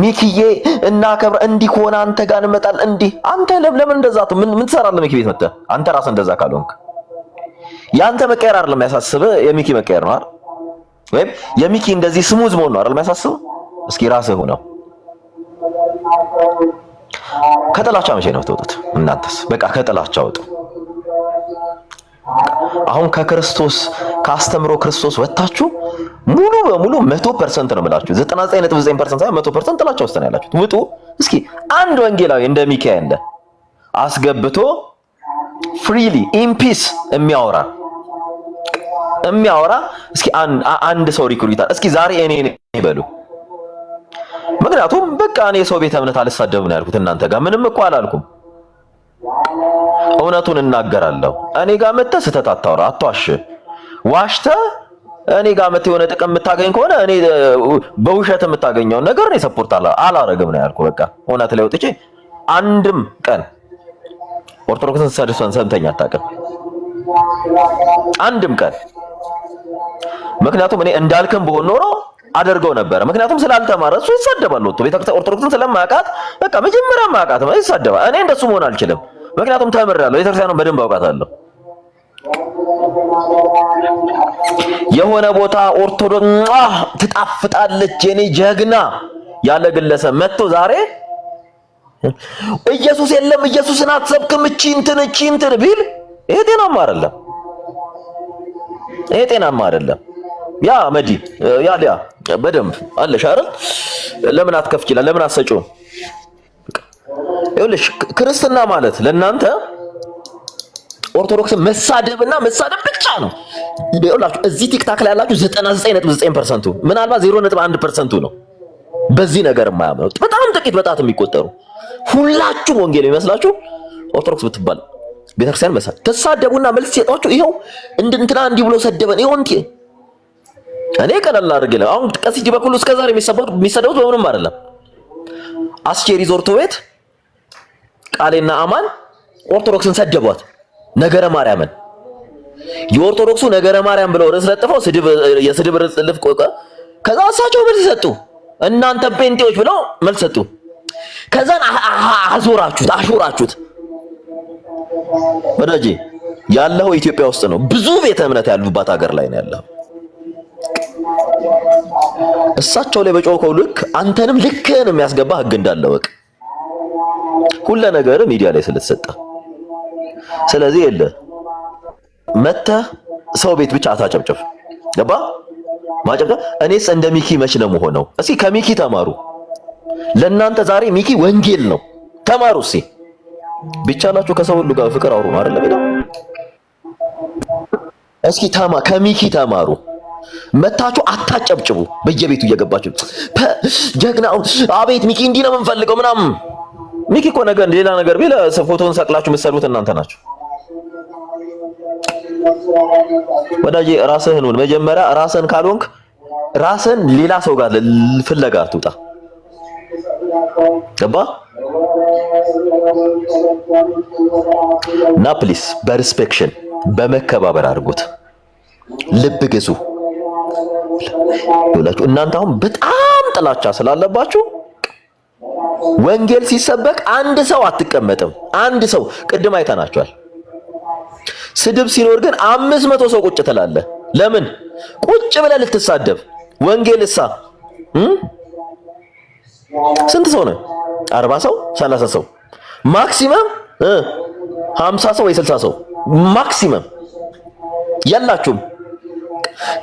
ሚኪዬ እና ከብረ እንዲህ ከሆነ አንተ ጋር እንመጣል። እንዲህ አንተ ለምን እንደዛ ምን ትሰራለህ ሚኪ ቤት መጥተህ? አንተ ራስህ እንደዛ ካልሆንክ ያንተ መቀየር አይደለም ያሳስብህ፣ የሚኪ መቀየር ነው አይደል? ወይም የሚኪ እንደዚህ ስሙዝ መሆን ነው አይደል የሚያሳስብህ? እስኪ ራስህ ሆነው ከጥላቻ መቼ ነው የምትወጡት? እናንተስ በቃ ከጥላቻ ወጡ። አሁን ከክርስቶስ ካስተምሮ ክርስቶስ ወጣችሁ ሙሉ በሙሉ 100% ነው የምላችሁ 99.9% ሳይሆን 100% ጥላቻ ውስጥ ነው ያላችሁት። ውጡ። እስኪ አንድ ወንጌላዊ እንደ ሚካኤል አስገብቶ ፍሪሊ ኢን ፒስ የሚያወራ እስኪ አንድ ሰው ሪክሩት እስኪ ዛሬ እኔ ይበሉ። ምክንያቱም በቃ እኔ ሰው ቤተ እምነት አልሳደብም ነው ያልኩት። እናንተ ጋር ምንም እኮ አላልኩም። እውነቱን እናገራለሁ። እኔ ጋር መተህ ስህተት አታውራ፣ አትዋሽ። ዋሽተህ እኔ ጋር መተህ የሆነ ጥቅም የምታገኝ ከሆነ እኔ በውሸት የምታገኘውን ነገር እኔ ሰፖርት አላረግም ነው ያልኩት። በቃ እውነት ላይ ወጥቼ አንድም ቀን ኦርቶዶክስን ስትሰድብ ሰምተኛ አታውቅም። አንድም ቀን። ምክንያቱም እኔ እንዳልክም በሆን ኖሮ አደርገው ነበር። ምክንያቱም ስላልተማረ እሱ ይሳደባል። ወጥቶ ቤተክርስቲያን ኦርቶዶክስን ስለማያውቃት በቃ መጀመሪያ ማያውቃት ነው ይሳደባል። እኔ እንደሱ መሆን አልችልም። ምክንያቱም ተምሬያለሁ፣ ቤተክርስቲያኑን በደንብ አውቃታለሁ። የሆነ ቦታ ኦርቶዶክስ ትጣፍጣለች የኔ ጀግና ያለ ግለሰብ መጥቶ ዛሬ ኢየሱስ የለም ኢየሱስን አትሰብክም እቺ እንትን ቢል ይሄ ጤናማ አይደለም። ይሄ ጤናማ አይደለም። ያ መዲ ያ በደንብ አለሽ አይደል? ለምን አትከፍችላ? ለምን አትሰጪውም? ይኸውልሽ ክርስትና ማለት ለእናንተ ኦርቶዶክስ መሳደብና መሳደብ ብቻ ነው። ይኸውላችሁ እዚህ ቲክታክ ላይ ያላችሁ 99.9% ምናልባት 0.1% ነው በዚህ ነገር የማያምነው። በጣም ጥቂት በጣት የሚቆጠሩ ሁላችሁም ወንጌል የሚመስላችሁ ኦርቶዶክስ ብትባል ቤተክርስቲያን መሳደብ ተሳደቡና መልስ ሲሰጣችሁ ይኸው እንትና እንዲህ ብሎ ሰደበን ይኸው እንት እኔ ቀለል አድርጌ ነው አሁን ቀሲስ ዲበኩሉ እስከዛሬ የሚሰደቡት በምንም አይደለም። አስቼ ሪዞርት ቤት ቃሌና አማን ኦርቶዶክስን ሰደቧት። ነገረ ማርያምን የኦርቶዶክሱ ነገረ ማርያም ብለው ርዕስ ለጥፈው የስድብ ርዕስ ልፍ ቆቀ ከዛ እሳቸው መልስ ሰጡ። እናንተ ጴንጤዎች ብለው መልስ ሰጡ። ከዛን አሾራችሁት። ወዳጄ ያለው ኢትዮጵያ ውስጥ ነው። ብዙ ቤተ እምነት ያሉባት ሀገር ላይ ነው ያለው። እሳቸው ላይ በጮኸው ልክ አንተንም ልክህን የሚያስገባ ህግ እንዳለ ወቅ ሁሉ ነገር ሚዲያ ላይ ስለተሰጠ ስለዚህ የለ መተህ ሰው ቤት ብቻ አታጨብጭብ። ገባ ማጨብጨብ። እኔስ እንደ ሚኪ መች ነው የምሆነው? እስኪ ከሚኪ ተማሩ። ለእናንተ ዛሬ ሚኪ ወንጌል ነው። ተማሩ። እስኪ ቢቻላችሁ ከሰው ሁሉ ጋር ፍቅር አውሩ ነው አይደለም ይላል። እስኪ ከሚኪ ተማሩ። መታችሁ አታጨብጭቡ። በየቤቱ እየገባችሁ ጀግናው አቤት ሚኪ እንዲህ ነው የምንፈልገው ምናምን። ሚኪ እኮ ነገር ሌላ ነገር ቢል ፎቶውን ሰቅላችሁ የምትሰሩት እናንተ ናችሁ። ወዳጄ ራስህን ሁን መጀመሪያ። ራስህን ካልሆንክ ራስህን ሌላ ሰው ጋር ፍለጋ አትውጣ። ገባ እና ፕሊስ በሪስፔክሽን በመከባበር አድርጉት። ልብ ግዙ ይላችሁ። እናንተ አሁን በጣም ጥላቻ ስላለባችሁ ወንጌል ሲሰበክ አንድ ሰው አትቀመጥም። አንድ ሰው ቅድም አይተናቸዋል። ስድብ ሲኖር ግን 500 ሰው ቁጭ ትላለህ። ለምን ቁጭ ብለህ ልትሳደብ? ወንጌልሳ ስንት ሰው ነው? 40 ሰው 30 ሰው ማክሲመም 50 ሰው ወይ 60 ሰው ማክሲመም ያላችሁም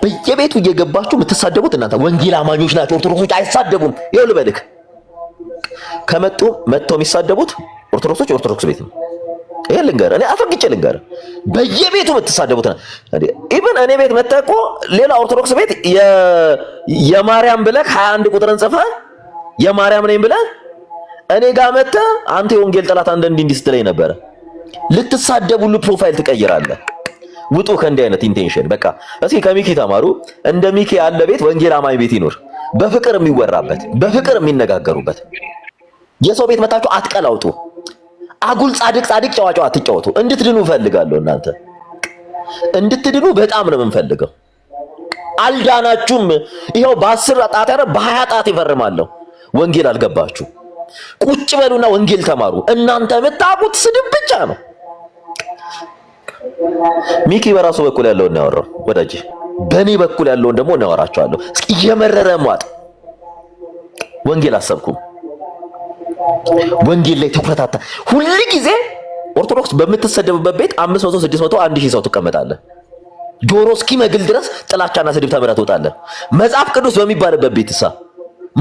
በየቤቱ እየገባችሁ የምትሳደቡት እናንተ ወንጌል አማኞች ናቸው። ኦርቶዶክሶች አይሳደቡም። ይኸው ልበልክ መጥተው የሚሳደቡት ኦርቶዶክስ ቤት ነው። ይሄ ልንገር እኔ አፈግጬ ልንገር በየቤቱ የምትሳደቡት ነው። ኢቭን እኔ ቤት መጥተህ እኮ ሌላ ኦርቶዶክስ ቤት የማርያም ብለህ 21 ቁጥርን ጽፈህ የማርያም ነኝ ብለህ እኔ ጋር መጥተህ አንተ የወንጌል ጠላት እንዲህ ስትለኝ ነበር። ልትሳደብ ሁሉ ፕሮፋይል ትቀይራለህ። ውጡ ከእንዲህ አይነት ኢንቴንሽን። በቃ እስኪ ከሚኪ ተማሩ። እንደ ሚኪ ያለ ቤት ወንጌል አማኝ ቤት ይኖር፣ በፍቅር የሚወራበት በፍቅር የሚነጋገሩበት። የሰው ቤት መታችሁ አትቀላውጡ። አጉል ጻድቅ ጨዋጫው አትጫወቱ። እንድትድኑ ፈልጋለሁ። እናንተ እንድትድኑ በጣም ነው የምንፈልገው። አልዳናችሁም። ይሄው በ10 ጣት ያረ በ20 ጣት ይፈርማለሁ። ወንጌል አልገባችሁ። ቁጭ በሉና ወንጌል ተማሩ። እናንተ የምታውቁት ስድብ ብቻ ነው። ሚኪ በራሱ በኩል ያለውን ነው ያወራው። ወዳጄ በእኔ በኩል ያለውን ደግሞ እናወራቸዋለሁ። እስኪ እየመረረ ሟጥ ወንጌል አሰብኩም። ወንጌል ላይ ተኩራታታ ሁሉ ጊዜ ኦርቶዶክስ በምትሰደብበት ቤት 500 600 1000 ሰው ትቀመጣለህ። ጆሮ እስኪመግል ድረስ ጥላቻና ስድብ ተምረህ ትወጣለህ። መጽሐፍ ቅዱስ በሚባልበት ቤትሳ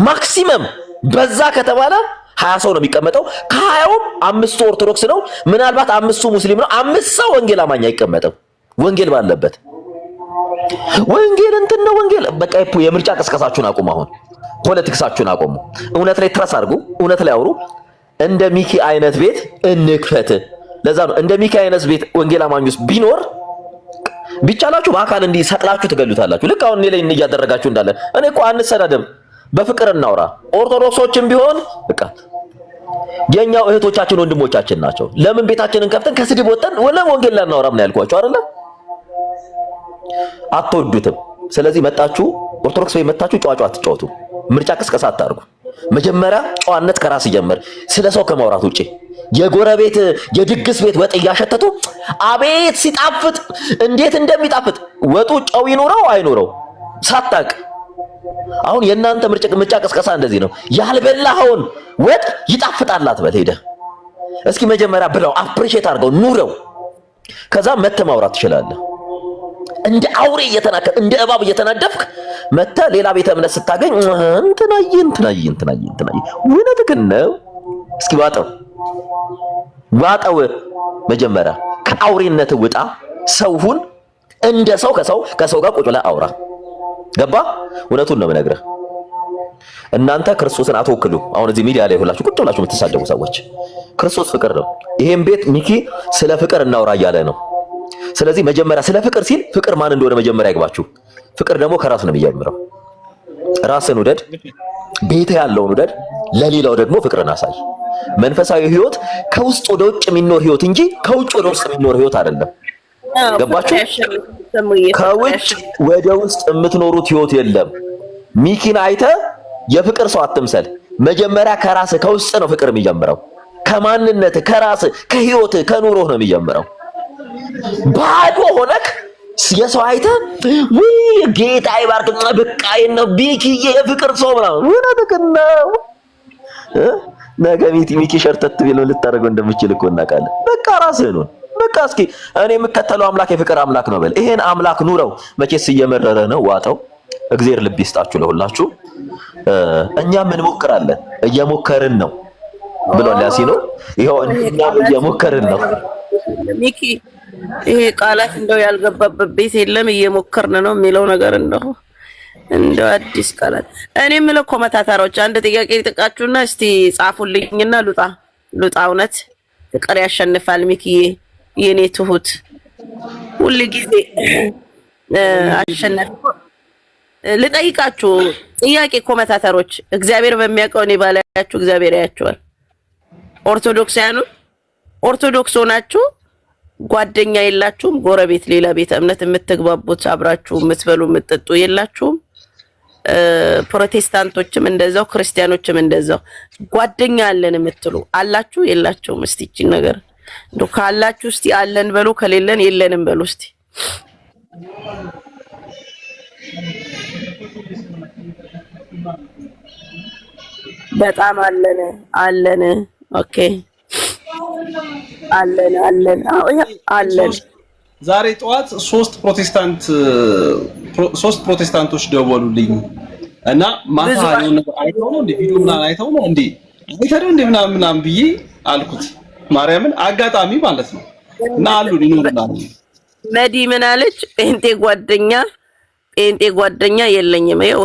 ማክሲመም በዛ ከተባለ 20 ሰው ነው የሚቀመጠው። ከ20ውም 5ቱ ኦርቶዶክስ ነው፣ ምናልባት 5ቱ ሙስሊም ነው። 5 ሰው ወንጌል አማኝ አይቀመጥም። ወንጌል ባለበት ወንጌል እንትን ነው ወንጌል። በቃ የምርጫ ቅስቀሳችሁን አቁሙ። አሁን ፖለቲክሳችሁን አቁሙ። እውነት ላይ ትረስ አድርጉ። እውነት ላይ አውሩ። እንደ ሚኪ አይነት ቤት እንክፈት። ለዛ ነው እንደ ሚኪ አይነት ቤት ወንጌል አማኝ ውስጥ ቢኖር ቢቻላችሁ በአካል እንዲህ ሰቅላችሁ ትገሉታላችሁ። ልክ አሁን እኔ ላይ እያደረጋችሁ እንዳለ። እኔ እኮ አንሰዳደብ፣ በፍቅር እናውራ። ኦርቶዶክሶችም ቢሆን በቃ የኛው እህቶቻችን ወንድሞቻችን ናቸው። ለምን ቤታችንን ከፍተን ከስድብ ወጥተን ወንጌል ላይ እናውራም ነው ያልኳችሁ አይደለ? አትወዱትም። ስለዚህ መጣችሁ ኦርቶዶክስ ቤት መጣችሁ ጨዋጫ አትጫወቱ። ምርጫ ቅስቀሳ አታርጉ። መጀመሪያ ጨዋነት ከራስ ይጀምር። ስለ ሰው ከማውራት ውጪ የጎረቤት የድግስ ቤት ወጥ እያሸተቱ አቤት ሲጣፍጥ እንዴት እንደሚጣፍጥ ወጡ ጨው ይኖረው አይኖረው ሳታቅ። አሁን የእናንተ ምርጫ ቅስቀሳ እንደዚህ ነው። ያልበላኸውን ወጥ ይጣፍጣል አትበል። ሄደህ እስኪ መጀመሪያ ብለው አፕሪሼት አድርገው ኑረው። ከዛ መተህ ማውራት ትችላለህ። እንደ አውሬ እየተናከ እንደ እባብ እየተናደፍክ መተህ ሌላ ቤተ እምነት ስታገኝ እንትናይ እውነትህን ነው። እስኪ ዋጠው መጀመሪያ ከአውሬነት ውጣ። ሰውሁን እንደ ሰው ከሰው ጋር ቁጭ ብለህ አውራ። ገባ? እውነቱን ነው የምነግርህ። እናንተ ክርስቶስን አትወክሉ። አሁን እዚህ ሚዲያ ላይ ሁላችሁ ቁጭ ብላችሁ የምትሳደቡ ሰዎች ክርስቶስ ፍቅር ነው። ይሄን ቤት ሚኪ ስለ ፍቅር እናውራ እያለ ነው። ስለዚህ መጀመሪያ ስለ ፍቅር ሲል ፍቅር ማን እንደሆነ መጀመሪያ ይግባችሁ። ፍቅር ደግሞ ከራስ ነው የሚጀምረው። ራስን ውደድ፣ ቤት ያለውን ውደድ፣ ለሌላው ደግሞ ፍቅርን አሳይ። መንፈሳዊ ህይወት ከውስጥ ወደ ውጭ የሚኖር ህይወት እንጂ ከውጭ ወደ ውስጥ የሚኖር ህይወት አይደለም። ገባችሁ? ከውጭ ወደ ውስጥ የምትኖሩት ህይወት የለም። ሚኪን አይተህ የፍቅር ሰው አትምሰል። መጀመሪያ ከራስ ከውስጥ ነው ፍቅር የሚጀምረው። ከማንነት ከራስ ከህይወት ከኑሮህ ነው የሚጀምረው። ባዶ ሆነክ የሰው አይተህ ወይ ጌታ ይባርክ በቃ የነ ቢኪዬ የፍቅር ሰው ምናምን እውነትህን ነው። ነገ ሚኪ ሸርተት ቢለው ልታደርገው እንደምችል እኮ እናውቃለን። በቃ ራስህን ሁን። በቃ እስኪ እኔ የምከተለው አምላክ የፍቅር አምላክ ነው በል። ይሄን አምላክ ኑረው። መቼስ እየመረረ ነው ዋጠው። እግዚአብሔር ልብ ይስጣችሁ ለሁላችሁ። እኛም እንሞክራለን፣ እየሞከርን ነው ብሏል ያሲኖ። ይሄው እኛም እየሞከርን ነው። ሚኪ ይሄ ቃላት እንደው ያልገባበት ቤት የለም። እየሞከርን ነው የሚለው ነገር እንደው አዲስ ቃላት። እኔ የምለው ኮመታታሮች አንድ ጥያቄ ልጠይቃችሁና እስቲ ጻፉልኝና ሉጣ እውነት ፍቅር ያሸንፋል ሚኪዬ የኔ ትሁት ሁሉ ጊዜ አሸነፍ ልጠይቃችሁ ጥያቄ ኮመታተሮች። እግዚአብሔር በሚያውቀው እኔ ባላያችሁ እግዚአብሔር ያያችኋል። ኦርቶዶክስ ሆናችሁ ጓደኛ የላችሁም? ጎረቤት ሌላ ቤተ እምነት የምትግባቡት አብራችሁ የምትበሉ የምትጠጡ የላችሁም? ፕሮቴስታንቶችም እንደዛው ክርስቲያኖችም እንደዛው ጓደኛ አለን የምትሉ አላችሁ የላችሁም? እስቲ እቺን ነገር እንደው ካላችሁ እስቲ አለን በሉ፣ ከሌለን የለንም በሉ እስቲ። በጣም አለን። ኦኬ አለን። ዛሬ ጠዋት ሶስት ፕሮቴስታንቶች ደወሉልኝ እና ማታ የሆነ ነገር አይተው ነው እንዴ ቪዲዮ ምናምን አይተው ነው እንዴ አይተው እንዴ ምናምን ብዬ አልኩት። ማርያምን አጋጣሚ ማለት ነው። እና አሉን ይኖርናል። መዲ ምን አለች? ጴንጤ ጓደኛ የለኝም። ይኸው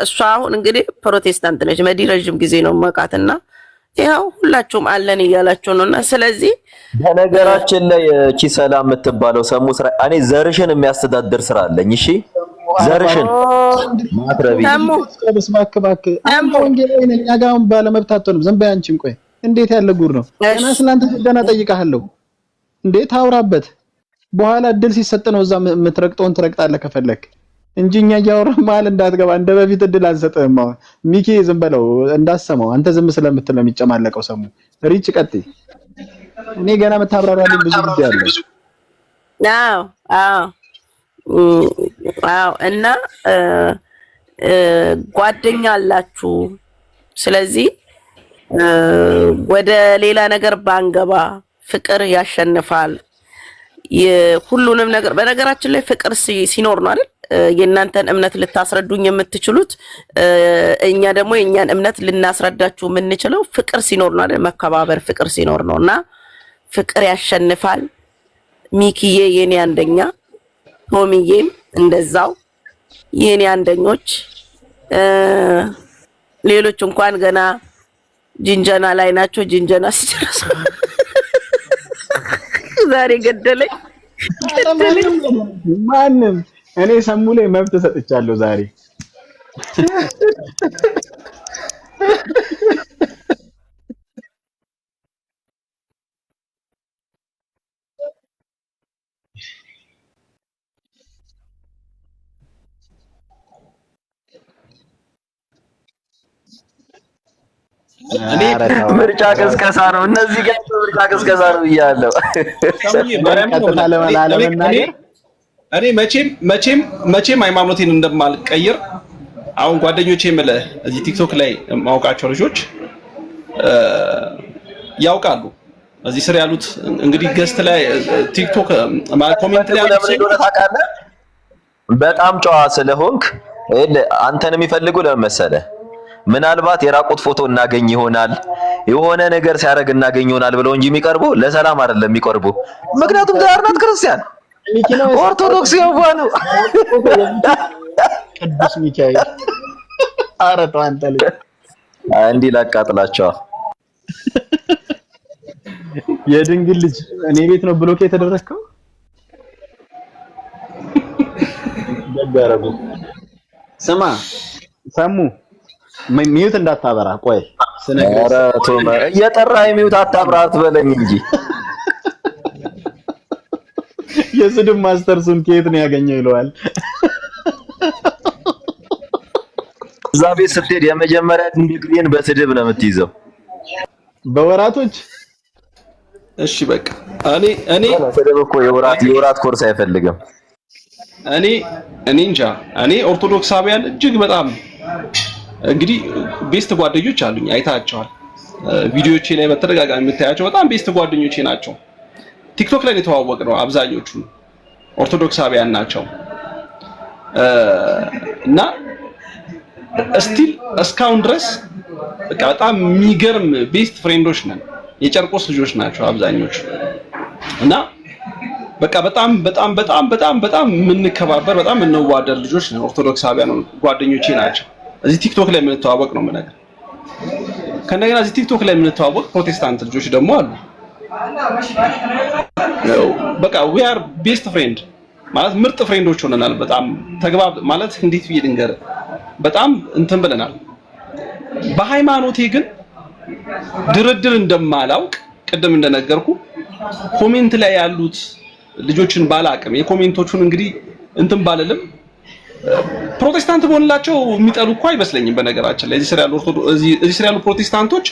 እሷ አሁን እንግዲህ ፕሮቴስታንት ነች። መዲ ረጅም ጊዜ ነው መቃትና ይኸው ሁላችሁም አለን እያላችሁ ነውና ስለዚህ በነገራችን ላይ እቺ ሰላም የምትባለው ሰሙ ስራ እኔ ዘርሽን የሚያስተዳድር ስራ አለኝ። እሺ ዘርሽን ማትረቢ በስማከባከ አንተ ወንጌላዊ ነኝ ያጋውን ባለመብት አትሆንም። ዝም በይ አንቺም። ቆይ እንዴት ያለ ጉር ነው? እና ስላንተ ገና ጠይቃለሁ። እንዴት አውራበት በኋላ እድል ሲሰጥ ነው እዛ የምትረግጠውን ትረግጣለህ ከፈለክ እንጂ እኛ እያወራን መሀል እንዳትገባ። እንደ በፊት እድል አንሰጥህም። አሁን ሚኪ ዝም በለው እንዳሰማው። አንተ ዝም ስለምትል ነው የሚጨማለቀው። ሰሙ ሪች ቀጥይ። እኔ ገና መታብራራለኝ ብዙ ጉዳይ አለ። አዎ እና ጓደኛ አላችሁ። ስለዚህ ወደ ሌላ ነገር ባንገባ ፍቅር ያሸንፋል ሁሉንም ነገር። በነገራችን ላይ ፍቅር ሲኖር ነው አይደል የእናንተን እምነት ልታስረዱኝ የምትችሉት። እኛ ደግሞ የእኛን እምነት ልናስረዳችሁ የምንችለው ፍቅር ሲኖር ነው አይደል? መከባበር ፍቅር ሲኖር ነውና ፍቅር ያሸንፋል። ሚኪዬ የኔ አንደኛ፣ ቶሚዬም እንደዛው የኔ አንደኞች። ሌሎች እንኳን ገና ጅንጀና ላይ ናቸው። ጅንጀና ሲጨርሱ ዛሬ ገደለኝ ማንም። እኔ ሰሙ ላይ መብት ሰጥቻለሁ ዛሬ። ምርጫ ቀስቀሳ ነው። እነዚህ ጋር ምርጫ ቀስቀሳ ነው ብያለሁ። እኔ መቼም ሃይማኖቴን እንደማልቀይር አሁን ጓደኞቼ የምልህ እዚህ ቲክቶክ ላይ ማውቃቸው ልጆች ያውቃሉ። እዚህ ስር ያሉት እንግዲህ ገስት ላይ ቲክቶክ ኮሜንት ላይ ታውቃለህ፣ በጣም ጨዋ ስለሆንክ አንተን የሚፈልጉ ለምን መሰለህ? ምናልባት የራቁት ፎቶ እናገኝ ይሆናል የሆነ ነገር ሲያደርግ እናገኝ ይሆናል ብለው እንጂ የሚቀርቡ ለሰላም አይደለም የሚቀርቡ። ምክንያቱም ዛርናት ክርስቲያን ኦርቶዶክስ የሆኑ ቅዱስ ሚካኤል አረጣው አንተ ልጅ እንዲህ ላቃጥላቸው። የድንግል ልጅ እኔ ቤት ነው ብሎክ የተደረከው። ደጋረጉ ስማ ሰሙ ሚዩት እንዳታበራ ቆይ ስነግረህ እየጠራህ ሚዩት አታብራ አትበለኝ እንጂ የስድብ ማስተርሱን ከየት ነው ያገኘው ይለዋል። እዛ ቤት ስትሄድ የመጀመሪያ ዲግሪን በስድብ ነው የምትይዘው በወራቶች። እሺ በቃ እኔ ስድብ እኮ የወራት ኮርስ አይፈልግም። እኔ እንጃ እኔ ኦርቶዶክሳውያን እጅግ በጣም እንግዲህ ቤስት ጓደኞች አሉኝ፣ አይታቸዋል። ቪዲዮዎቼ ላይ በተደጋጋሚ የምታያቸው በጣም ቤስት ጓደኞቼ ናቸው። ቲክቶክ ላይ የተዋወቅነው አብዛኞቹ ኦርቶዶክሳውያን ናቸው እና ስቲል እስካሁን ድረስ በቃ በጣም የሚገርም ቤስት ፍሬንዶች ነን። የጨርቆስ ልጆች ናቸው አብዛኞቹ እና በቃ በጣም በጣም በጣም በጣም በጣም የምንከባበር በጣም የምንዋደድ ልጆች ነን። ኦርቶዶክሳውያን ጓደኞቼ ናቸው። እዚህ ቲክቶክ ላይ የምንተዋወቅ ነው ማለት ነው። ከእንደገና እዚህ ቲክቶክ ላይ የምንተዋወቅ ፕሮቴስታንት ልጆች ደግሞ አሉ። በቃ we are best friend ማለት ምርጥ ፍሬንዶች ሆነናል። በጣም ተግባብ ማለት እንዴት ብዬ ልንገርህ፣ በጣም እንትን ብለናል። በሃይማኖቴ ግን ድርድር እንደማላውቅ ቅድም እንደነገርኩ ኮሜንት ላይ ያሉት ልጆችን ባላቅም የኮሜንቶቹን እንግዲህ እንትን ባልልም ፕሮቴስታንት በሆንላቸው የሚጠሉ እኮ አይመስለኝም። በነገራችን ላይ እዚህ ስር ያሉ ፕሮቴስታንቶች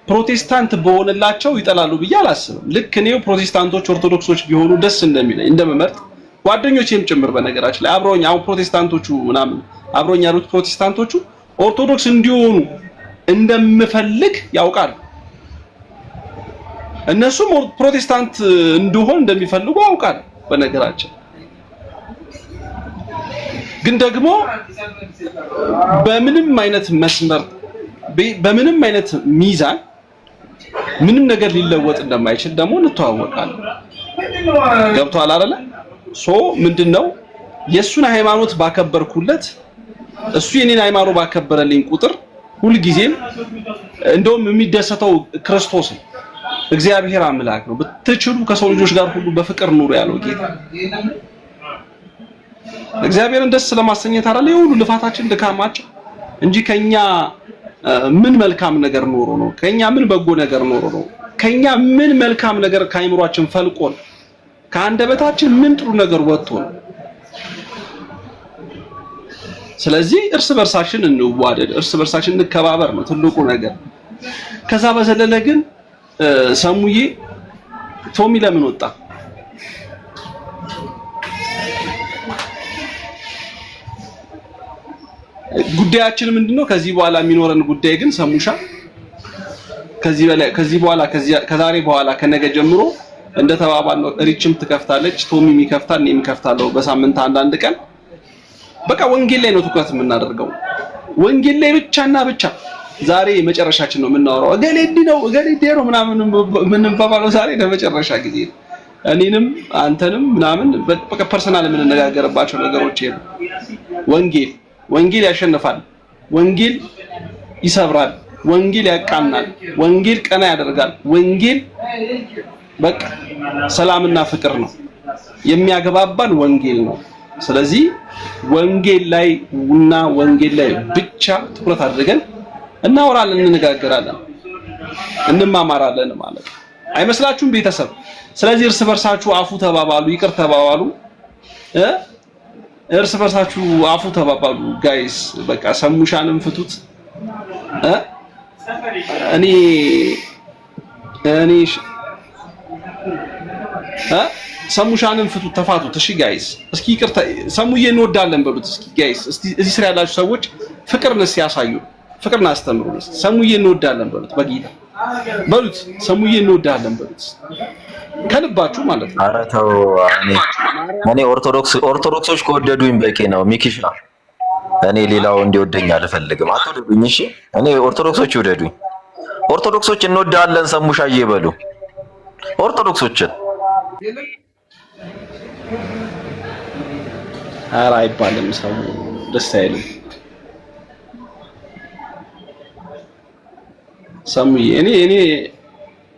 ፕሮቴስታንት በሆንላቸው ይጠላሉ ብዬ አላስብም። ልክ እኔው ፕሮቴስታንቶች ኦርቶዶክሶች ቢሆኑ ደስ እንደሚለኝ እንደምመርጥ ጓደኞቼም ጭምር በነገራችን ላይ አብረውኝ አሁን ፕሮቴስታንቶቹ ምናምን አብረውኝ ያሉት ፕሮቴስታንቶቹ ኦርቶዶክስ እንዲሆኑ እንደምፈልግ ያውቃሉ። እነሱም ፕሮቴስታንት እንዲሆን እንደሚፈልጉ ያውቃሉ። በነገራችን ግን ደግሞ በምንም አይነት መስመር በምንም አይነት ሚዛን ምንም ነገር ሊለወጥ እንደማይችል ደግሞ እንተዋወቃለን። ገብቷል አይደለ? ሶ ምንድነው የሱን ሃይማኖት ባከበርኩለት እሱ የኔን ሃይማኖት ባከበረልኝ ቁጥር ሁልጊዜም እንደውም የሚደሰተው ክርስቶስ ነው። እግዚአብሔር አምላክ ነው። ብትችሉ ከሰው ልጆች ጋር ሁሉ በፍቅር ኑሩ ያለው ጌታ እግዚአብሔርን ደስ ለማሰኘት አይደል የሁሉ ልፋታችን ድካማችን እንጂ ከኛ ምን መልካም ነገር ኖሮ ነው? ከኛ ምን በጎ ነገር ኖሮ ነው? ከኛ ምን መልካም ነገር ከአይምሯችን ፈልቆ ነው? ከአንደበታችን ምን ጥሩ ነገር ወጥቶ ነው? ስለዚህ እርስ በርሳችን እንዋደድ፣ እርስ በርሳችን እንከባበር ነው ትልቁ ነገር። ከዛ በዘለለ ግን ሰሙዬ ቶሚ ለምን ወጣ? ጉዳያችን ምንድነው? ከዚህ በኋላ የሚኖረን ጉዳይ ግን ሰሙሻ ከዛሬ በኋላ ከነገ ጀምሮ እንደተባባልነው ሪችም ትከፍታለች፣ ቶሚም ይከፍታል፣ እኔም እከፍታለሁ በሳምንት አንዳንድ ቀን። በቃ ወንጌል ላይ ነው ትኩረት የምናደርገው። ወንጌል ላይ ብቻና ብቻ ዛሬ መጨረሻችን ነው የምናወራው። እገሌ እንዲህ ነው እገሌ እንዲህ ነው ምናምን የምንባባለው ዛሬ ለመጨረሻ ጊዜ ነው። እኔንም አንተንም ምናምን በቃ ፐርሰናል የምንነጋገርባቸው ነገሮች ይሄ ወንጌል ያሸንፋል። ወንጌል ይሰብራል። ወንጌል ያቃናል። ወንጌል ቀና ያደርጋል። ወንጌል በቃ ሰላምና ፍቅር ነው የሚያገባባን ወንጌል ነው። ስለዚህ ወንጌል ላይ ወንጌል ላይ ብቻ ትኩረት አድርገን እናወራለን፣ እንነጋገራለን፣ እንማማራለን ማለት ነው። አይመስላችሁም ቤተሰብ? ስለዚህ እርስ በርሳችሁ አፉ ተባባሉ፣ ይቅር ተባባሉ፣ እርስ በርሳችሁ አፉ ተባባሉ ጋይስ። በቃ ሰሙሻንም ፍቱት። እኔ ሰሙሻንም ፍቱት፣ ተፋቱት። እሺ ጋይስ፣ እስኪ ይቅርታ ሰሙዬ እንወዳለን በሉት እስኪ ጋይስ። እስቲ እዚህ ስራ ያላችሁ ሰዎች ፍቅርን እስኪ ያሳዩ። ፍቅርን አስተምሩን። ሰሙዬ እንወዳለን በሉት፣ በጌታ በሉት። ሰሙዬ እንወዳለን በሉት ከልባችሁ ማለት ነው። ኧረ ተው። እኔ ኦርቶዶክሶች ከወደዱኝ በቂ ነው ሚኪሻ። እኔ ሌላው እንዲወደኝ አልፈልግም። አትወደዱኝ እሺ። እኔ ኦርቶዶክሶች ይወደዱኝ። ኦርቶዶክሶች እንወዳለን ሰሙሻዬ በሉ ኦርቶዶክሶችን። ኧረ አይባልም፣ ሰው ደስ አይልም። ሰሙዬ እኔ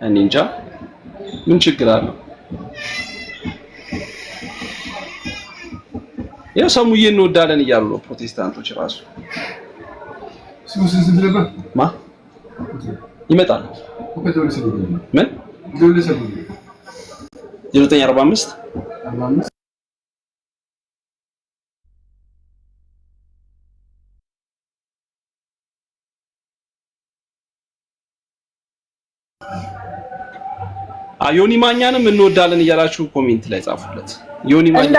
እንጃ ምን ችግር አለው? ያው ሰሙዬ እንወዳለን እያሉ ነው ፕሮቴስታንቶች ራሱ። ማ ይመጣል ምን 0945 ዮኒ ማኛንም እንወዳለን እያላችሁ ኮሜንት ላይ ጻፉለት። ዮኒ ማኛ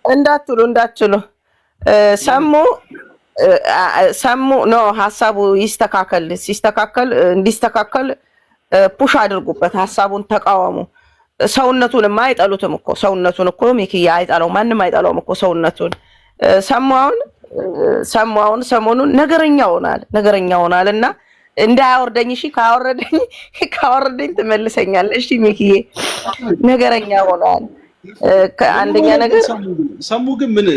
እንዳትሉ ሰሙ ነው ሀሳቡ ይስተካከል። ሲስተካከል እንዲስተካከል ፑሽ አድርጉበት። ሀሳቡን ተቃወሙ። ሰውነቱንማ አይጠሉትም እኮ ሰውነቱን እኮ ሚኪያ አይጠላው፣ ማንም አይጠላውም እኮ ሰውነቱን። ሰማውን ሰሞኑን ነገረኛ ሆናልና እንዳያወርደኝ እሺ። ካወረደኝ ትመልሰኛለህ እሺ ሚኪዬ። ነገረኛ ሆኗል። ከአንደኛ ነገር ሰሙ ግን ምን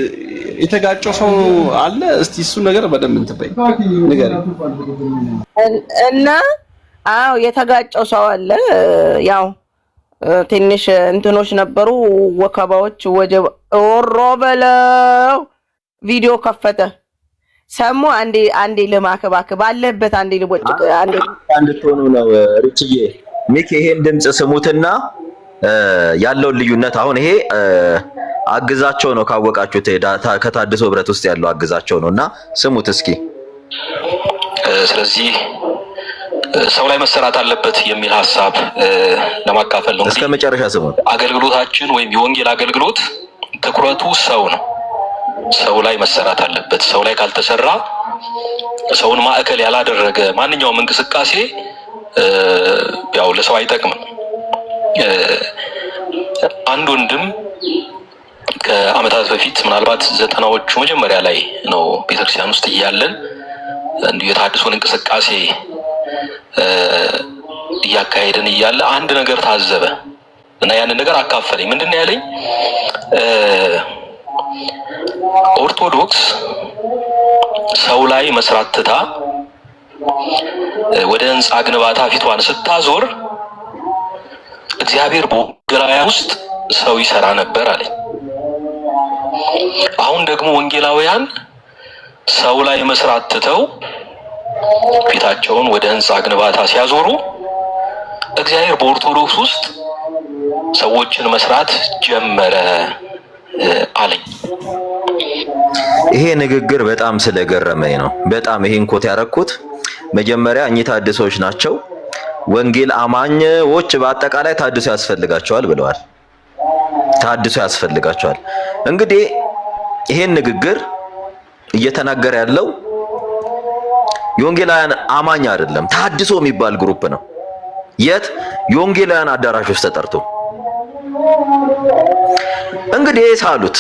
የተጋጨው ሰው አለ? እስቲ እሱ ነገር በደንብ እንትበይ ንገረኝ። እና አዎ የተጋጨው ሰው አለ። ያው ትንሽ እንትኖች ነበሩ፣ ወከባዎች፣ ወጀብ ወሮ በለው ቪዲዮ ከፈተ። ሰሙ አንዴ ልማክባክ ባለበት አንዴ ልቦጭቅ አንድ ቶኑ ነው ርችዬ። ሚኪ ይሄን ድምጽ ስሙትና ያለውን ልዩነት አሁን ይሄ አግዛቸው ነው ካወቃችሁት፣ ከታድሶ ህብረት ውስጥ ያለው አግዛቸው ነውና ስሙት እስኪ። ስለዚህ ሰው ላይ መሰራት አለበት የሚል ሐሳብ ለማካፈል ነው። እስከ መጨረሻ ስሙት። አገልግሎታችን ወይም የወንጌል አገልግሎት ትኩረቱ ሰው ነው። ሰው ላይ መሰራት አለበት። ሰው ላይ ካልተሰራ ሰውን ማዕከል ያላደረገ ማንኛውም እንቅስቃሴ ያው ለሰው አይጠቅምም። አንድ ወንድም ከአመታት በፊት ምናልባት 90ዎቹ መጀመሪያ ላይ ነው ቤተክርስቲያን ውስጥ እያለን እንዲሁ የታድሶን እንቅስቃሴ እያካሄድን እያለ አንድ ነገር ታዘበ እና ያንን ነገር አካፈለኝ። ምንድነው ያለኝ? ኦርቶዶክስ ሰው ላይ መስራት ትታ ወደ ህንጻ ግንባታ ፊቷን ስታዞር እግዚአብሔር በወንጌላውያን ውስጥ ሰው ይሰራ ነበር አለኝ። አሁን ደግሞ ወንጌላውያን ሰው ላይ መስራት ትተው ፊታቸውን ወደ ህንጻ ግንባታ ሲያዞሩ እግዚአብሔር በኦርቶዶክስ ውስጥ ሰዎችን መስራት ጀመረ አለኝ። ይሄ ንግግር በጣም ስለገረመኝ ነው። በጣም ይሄን ኮት ያረኩት መጀመሪያ እኚህ ታድሶች ናቸው። ወንጌል አማኞች በአጠቃላይ ታድሶ ያስፈልጋቸዋል ብለዋል። ታድሶ ያስፈልጋቸዋል። እንግዲህ ይሄን ንግግር እየተናገረ ያለው የወንጌላውያን አማኝ አይደለም፣ ታድሶ የሚባል ግሩፕ ነው። የት? የወንጌላውያን አዳራሽ ውስጥ ተጠርቶ እንግዲህ ሳሉት።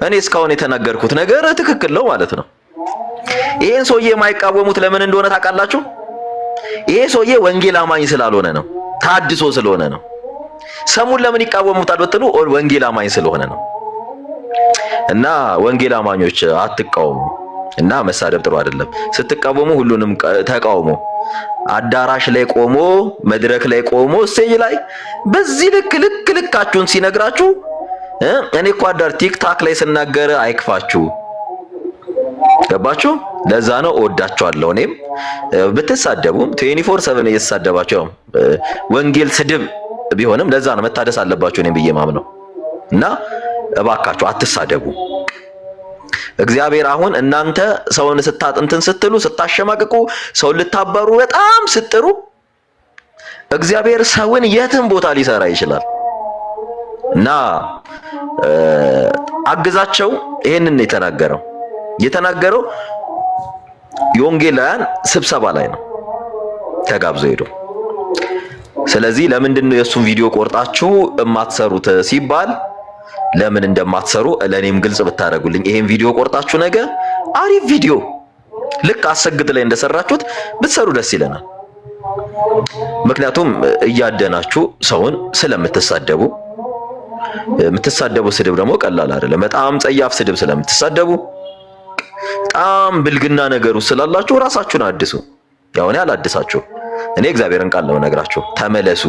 እኔ እስካሁን የተናገርኩት ነገር ትክክል ነው ማለት ነው። ይሄን ሰውዬ የማይቃወሙት ለምን እንደሆነ ታውቃላችሁ? ይሄ ሰውዬ ወንጌል አማኝ ስላልሆነ ነው፣ ታድሶ ስለሆነ ነው። ሰሙን ለምን ይቃወሙታል ብትሉ ወንጌል አማኝ ስለሆነ ነው። እና ወንጌል አማኞች አትቃወሙ። እና መሳደብ ጥሩ አይደለም። ስትቃወሙ ሁሉንም ተቃውሙ። አዳራሽ ላይ ቆሞ መድረክ ላይ ቆሞ ስቴጅ ላይ በዚህ ልካችሁን ሲነግራችሁ እኔ እኮ አዳር ቲክታክ ላይ ስናገር አይክፋችሁ። ገባችሁ? ለዛ ነው እወዳችኋለሁ። እኔም ብትሳደቡም 24/7 እየተሳደባችሁ ወንጌል ስድብ ቢሆንም ለዛ ነው መታደስ አለባችሁ እኔም ብዬ ማምነው። እና እባካችሁ አትሳደቡ። እግዚአብሔር አሁን እናንተ ሰውን ስታጥንትን ስትሉ ስታሸማቅቁ ሰውን ልታባሩ በጣም ስትጥሩ እግዚአብሔር ሰውን የትም ቦታ ሊሰራ ይችላል። እና አግዛቸው። ይሄንን የተናገረው የወንጌላውያን ስብሰባ ላይ ነው ተጋብዘው ሄዱ። ስለዚህ ለምንድን ነው የሱን ቪዲዮ ቆርጣችሁ የማትሰሩት ሲባል ለምን እንደማትሰሩ ለኔም ግልጽ ብታደርጉልኝ፣ ይሄን ቪዲዮ ቆርጣችሁ ነገ አሪፍ ቪዲዮ ልክ አሰግድ ላይ እንደሰራችሁት ብትሰሩ ደስ ይለናል። ምክንያቱም እያደናችሁ ሰውን ስለምትሳደቡ፣ የምትሳደቡ ስድብ ደግሞ ቀላል አይደለም። በጣም ጸያፍ ስድብ ስለምትሳደቡ፣ በጣም ብልግና ነገሩ ስላላችሁ ራሳችሁን አድሱ። ያው እኔ አላድሳችሁ፣ እኔ እግዚአብሔርን ቃል ነው ነግራችሁ፣ ተመለሱ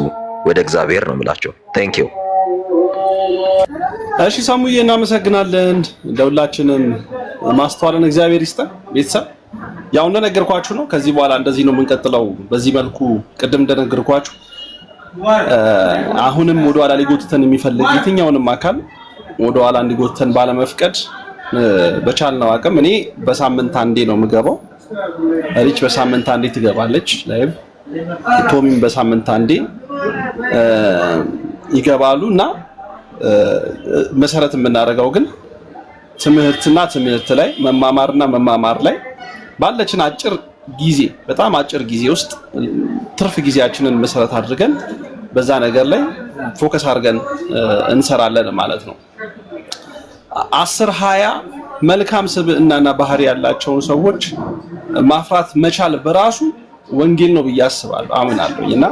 ወደ እግዚአብሔር ነው የምላችሁ። ቴንክ ዩ። እሺ ሰሙዬ እናመሰግናለን። ለሁላችንም ማስተዋልን እግዚአብሔር ይስጠን። ቤተሰብ ያው እንደነገርኳችሁ ነው። ከዚህ በኋላ እንደዚህ ነው የምንቀጥለው። በዚህ መልኩ ቅድም እንደነገርኳችሁ አሁንም ወደ ኋላ ሊጎትተን የሚፈልግ የትኛውንም አካል ወደ ኋላ እንዲጎትተን ባለመፍቀድ በቻልነው አቅም እኔ በሳምንት አንዴ ነው የምገባው። ሪች በሳምንት አንዴ ትገባለች ላይቭ፣ ቶሚም በሳምንት አንዴ ይገባሉና መሰረት የምናደርገው ግን ትምህርትና ትምህርት ላይ መማማርና መማማር ላይ ባለችን አጭር ጊዜ በጣም አጭር ጊዜ ውስጥ ትርፍ ጊዜያችንን መሰረት አድርገን በዛ ነገር ላይ ፎከስ አድርገን እንሰራለን ማለት ነው። 10-20 መልካም ስብዕናና ባህሪ ያላቸውን ሰዎች ማፍራት መቻል በራሱ ወንጌል ነው ብዬ አስባለሁ፣ አምናለሁና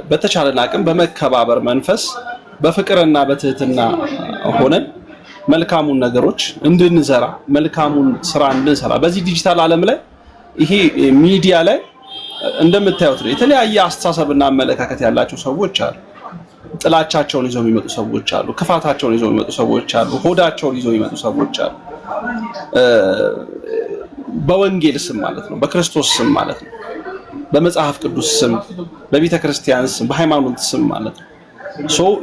በተቻለን አቅም በመከባበር መንፈስ በፍቅርና በትህትና ሆነን መልካሙን ነገሮች እንድንሰራ መልካሙን ስራ እንድንሰራ በዚህ ዲጂታል ዓለም ላይ ይሄ ሚዲያ ላይ እንደምታዩት ነው። የተለያየ አስተሳሰብና አመለካከት ያላቸው ሰዎች አሉ። ጥላቻቸውን ይዘው የሚመጡ ሰዎች አሉ። ክፋታቸውን ይዘው የሚመጡ ሰዎች አሉ። ሆዳቸውን ይዘው የሚመጡ ሰዎች አሉ። በወንጌል ስም ማለት ነው፣ በክርስቶስ ስም ማለት ነው፣ በመጽሐፍ ቅዱስ ስም፣ በቤተ ክርስቲያን ስም፣ በሃይማኖት ስም ማለት ነው።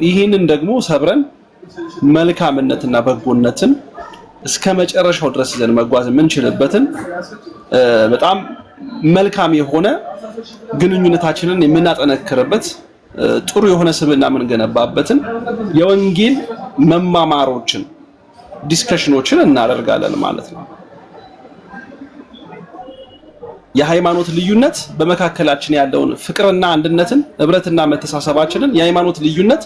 ይህንን ደግሞ ሰብረን መልካምነትና በጎነትን እስከ መጨረሻው ድረስ ይዘን መጓዝ የምንችልበትን በጣም መልካም የሆነ ግንኙነታችንን የምናጠነክርበት ጥሩ የሆነ ስብዕና የምንገነባበትን የወንጌል መማማሮችን ዲስከሽኖችን እናደርጋለን ማለት ነው። የሃይማኖት ልዩነት በመካከላችን ያለውን ፍቅርና አንድነትን ህብረትና መተሳሰባችንን የሃይማኖት ልዩነት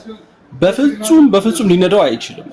በፍጹም ሊነዳው አይችልም።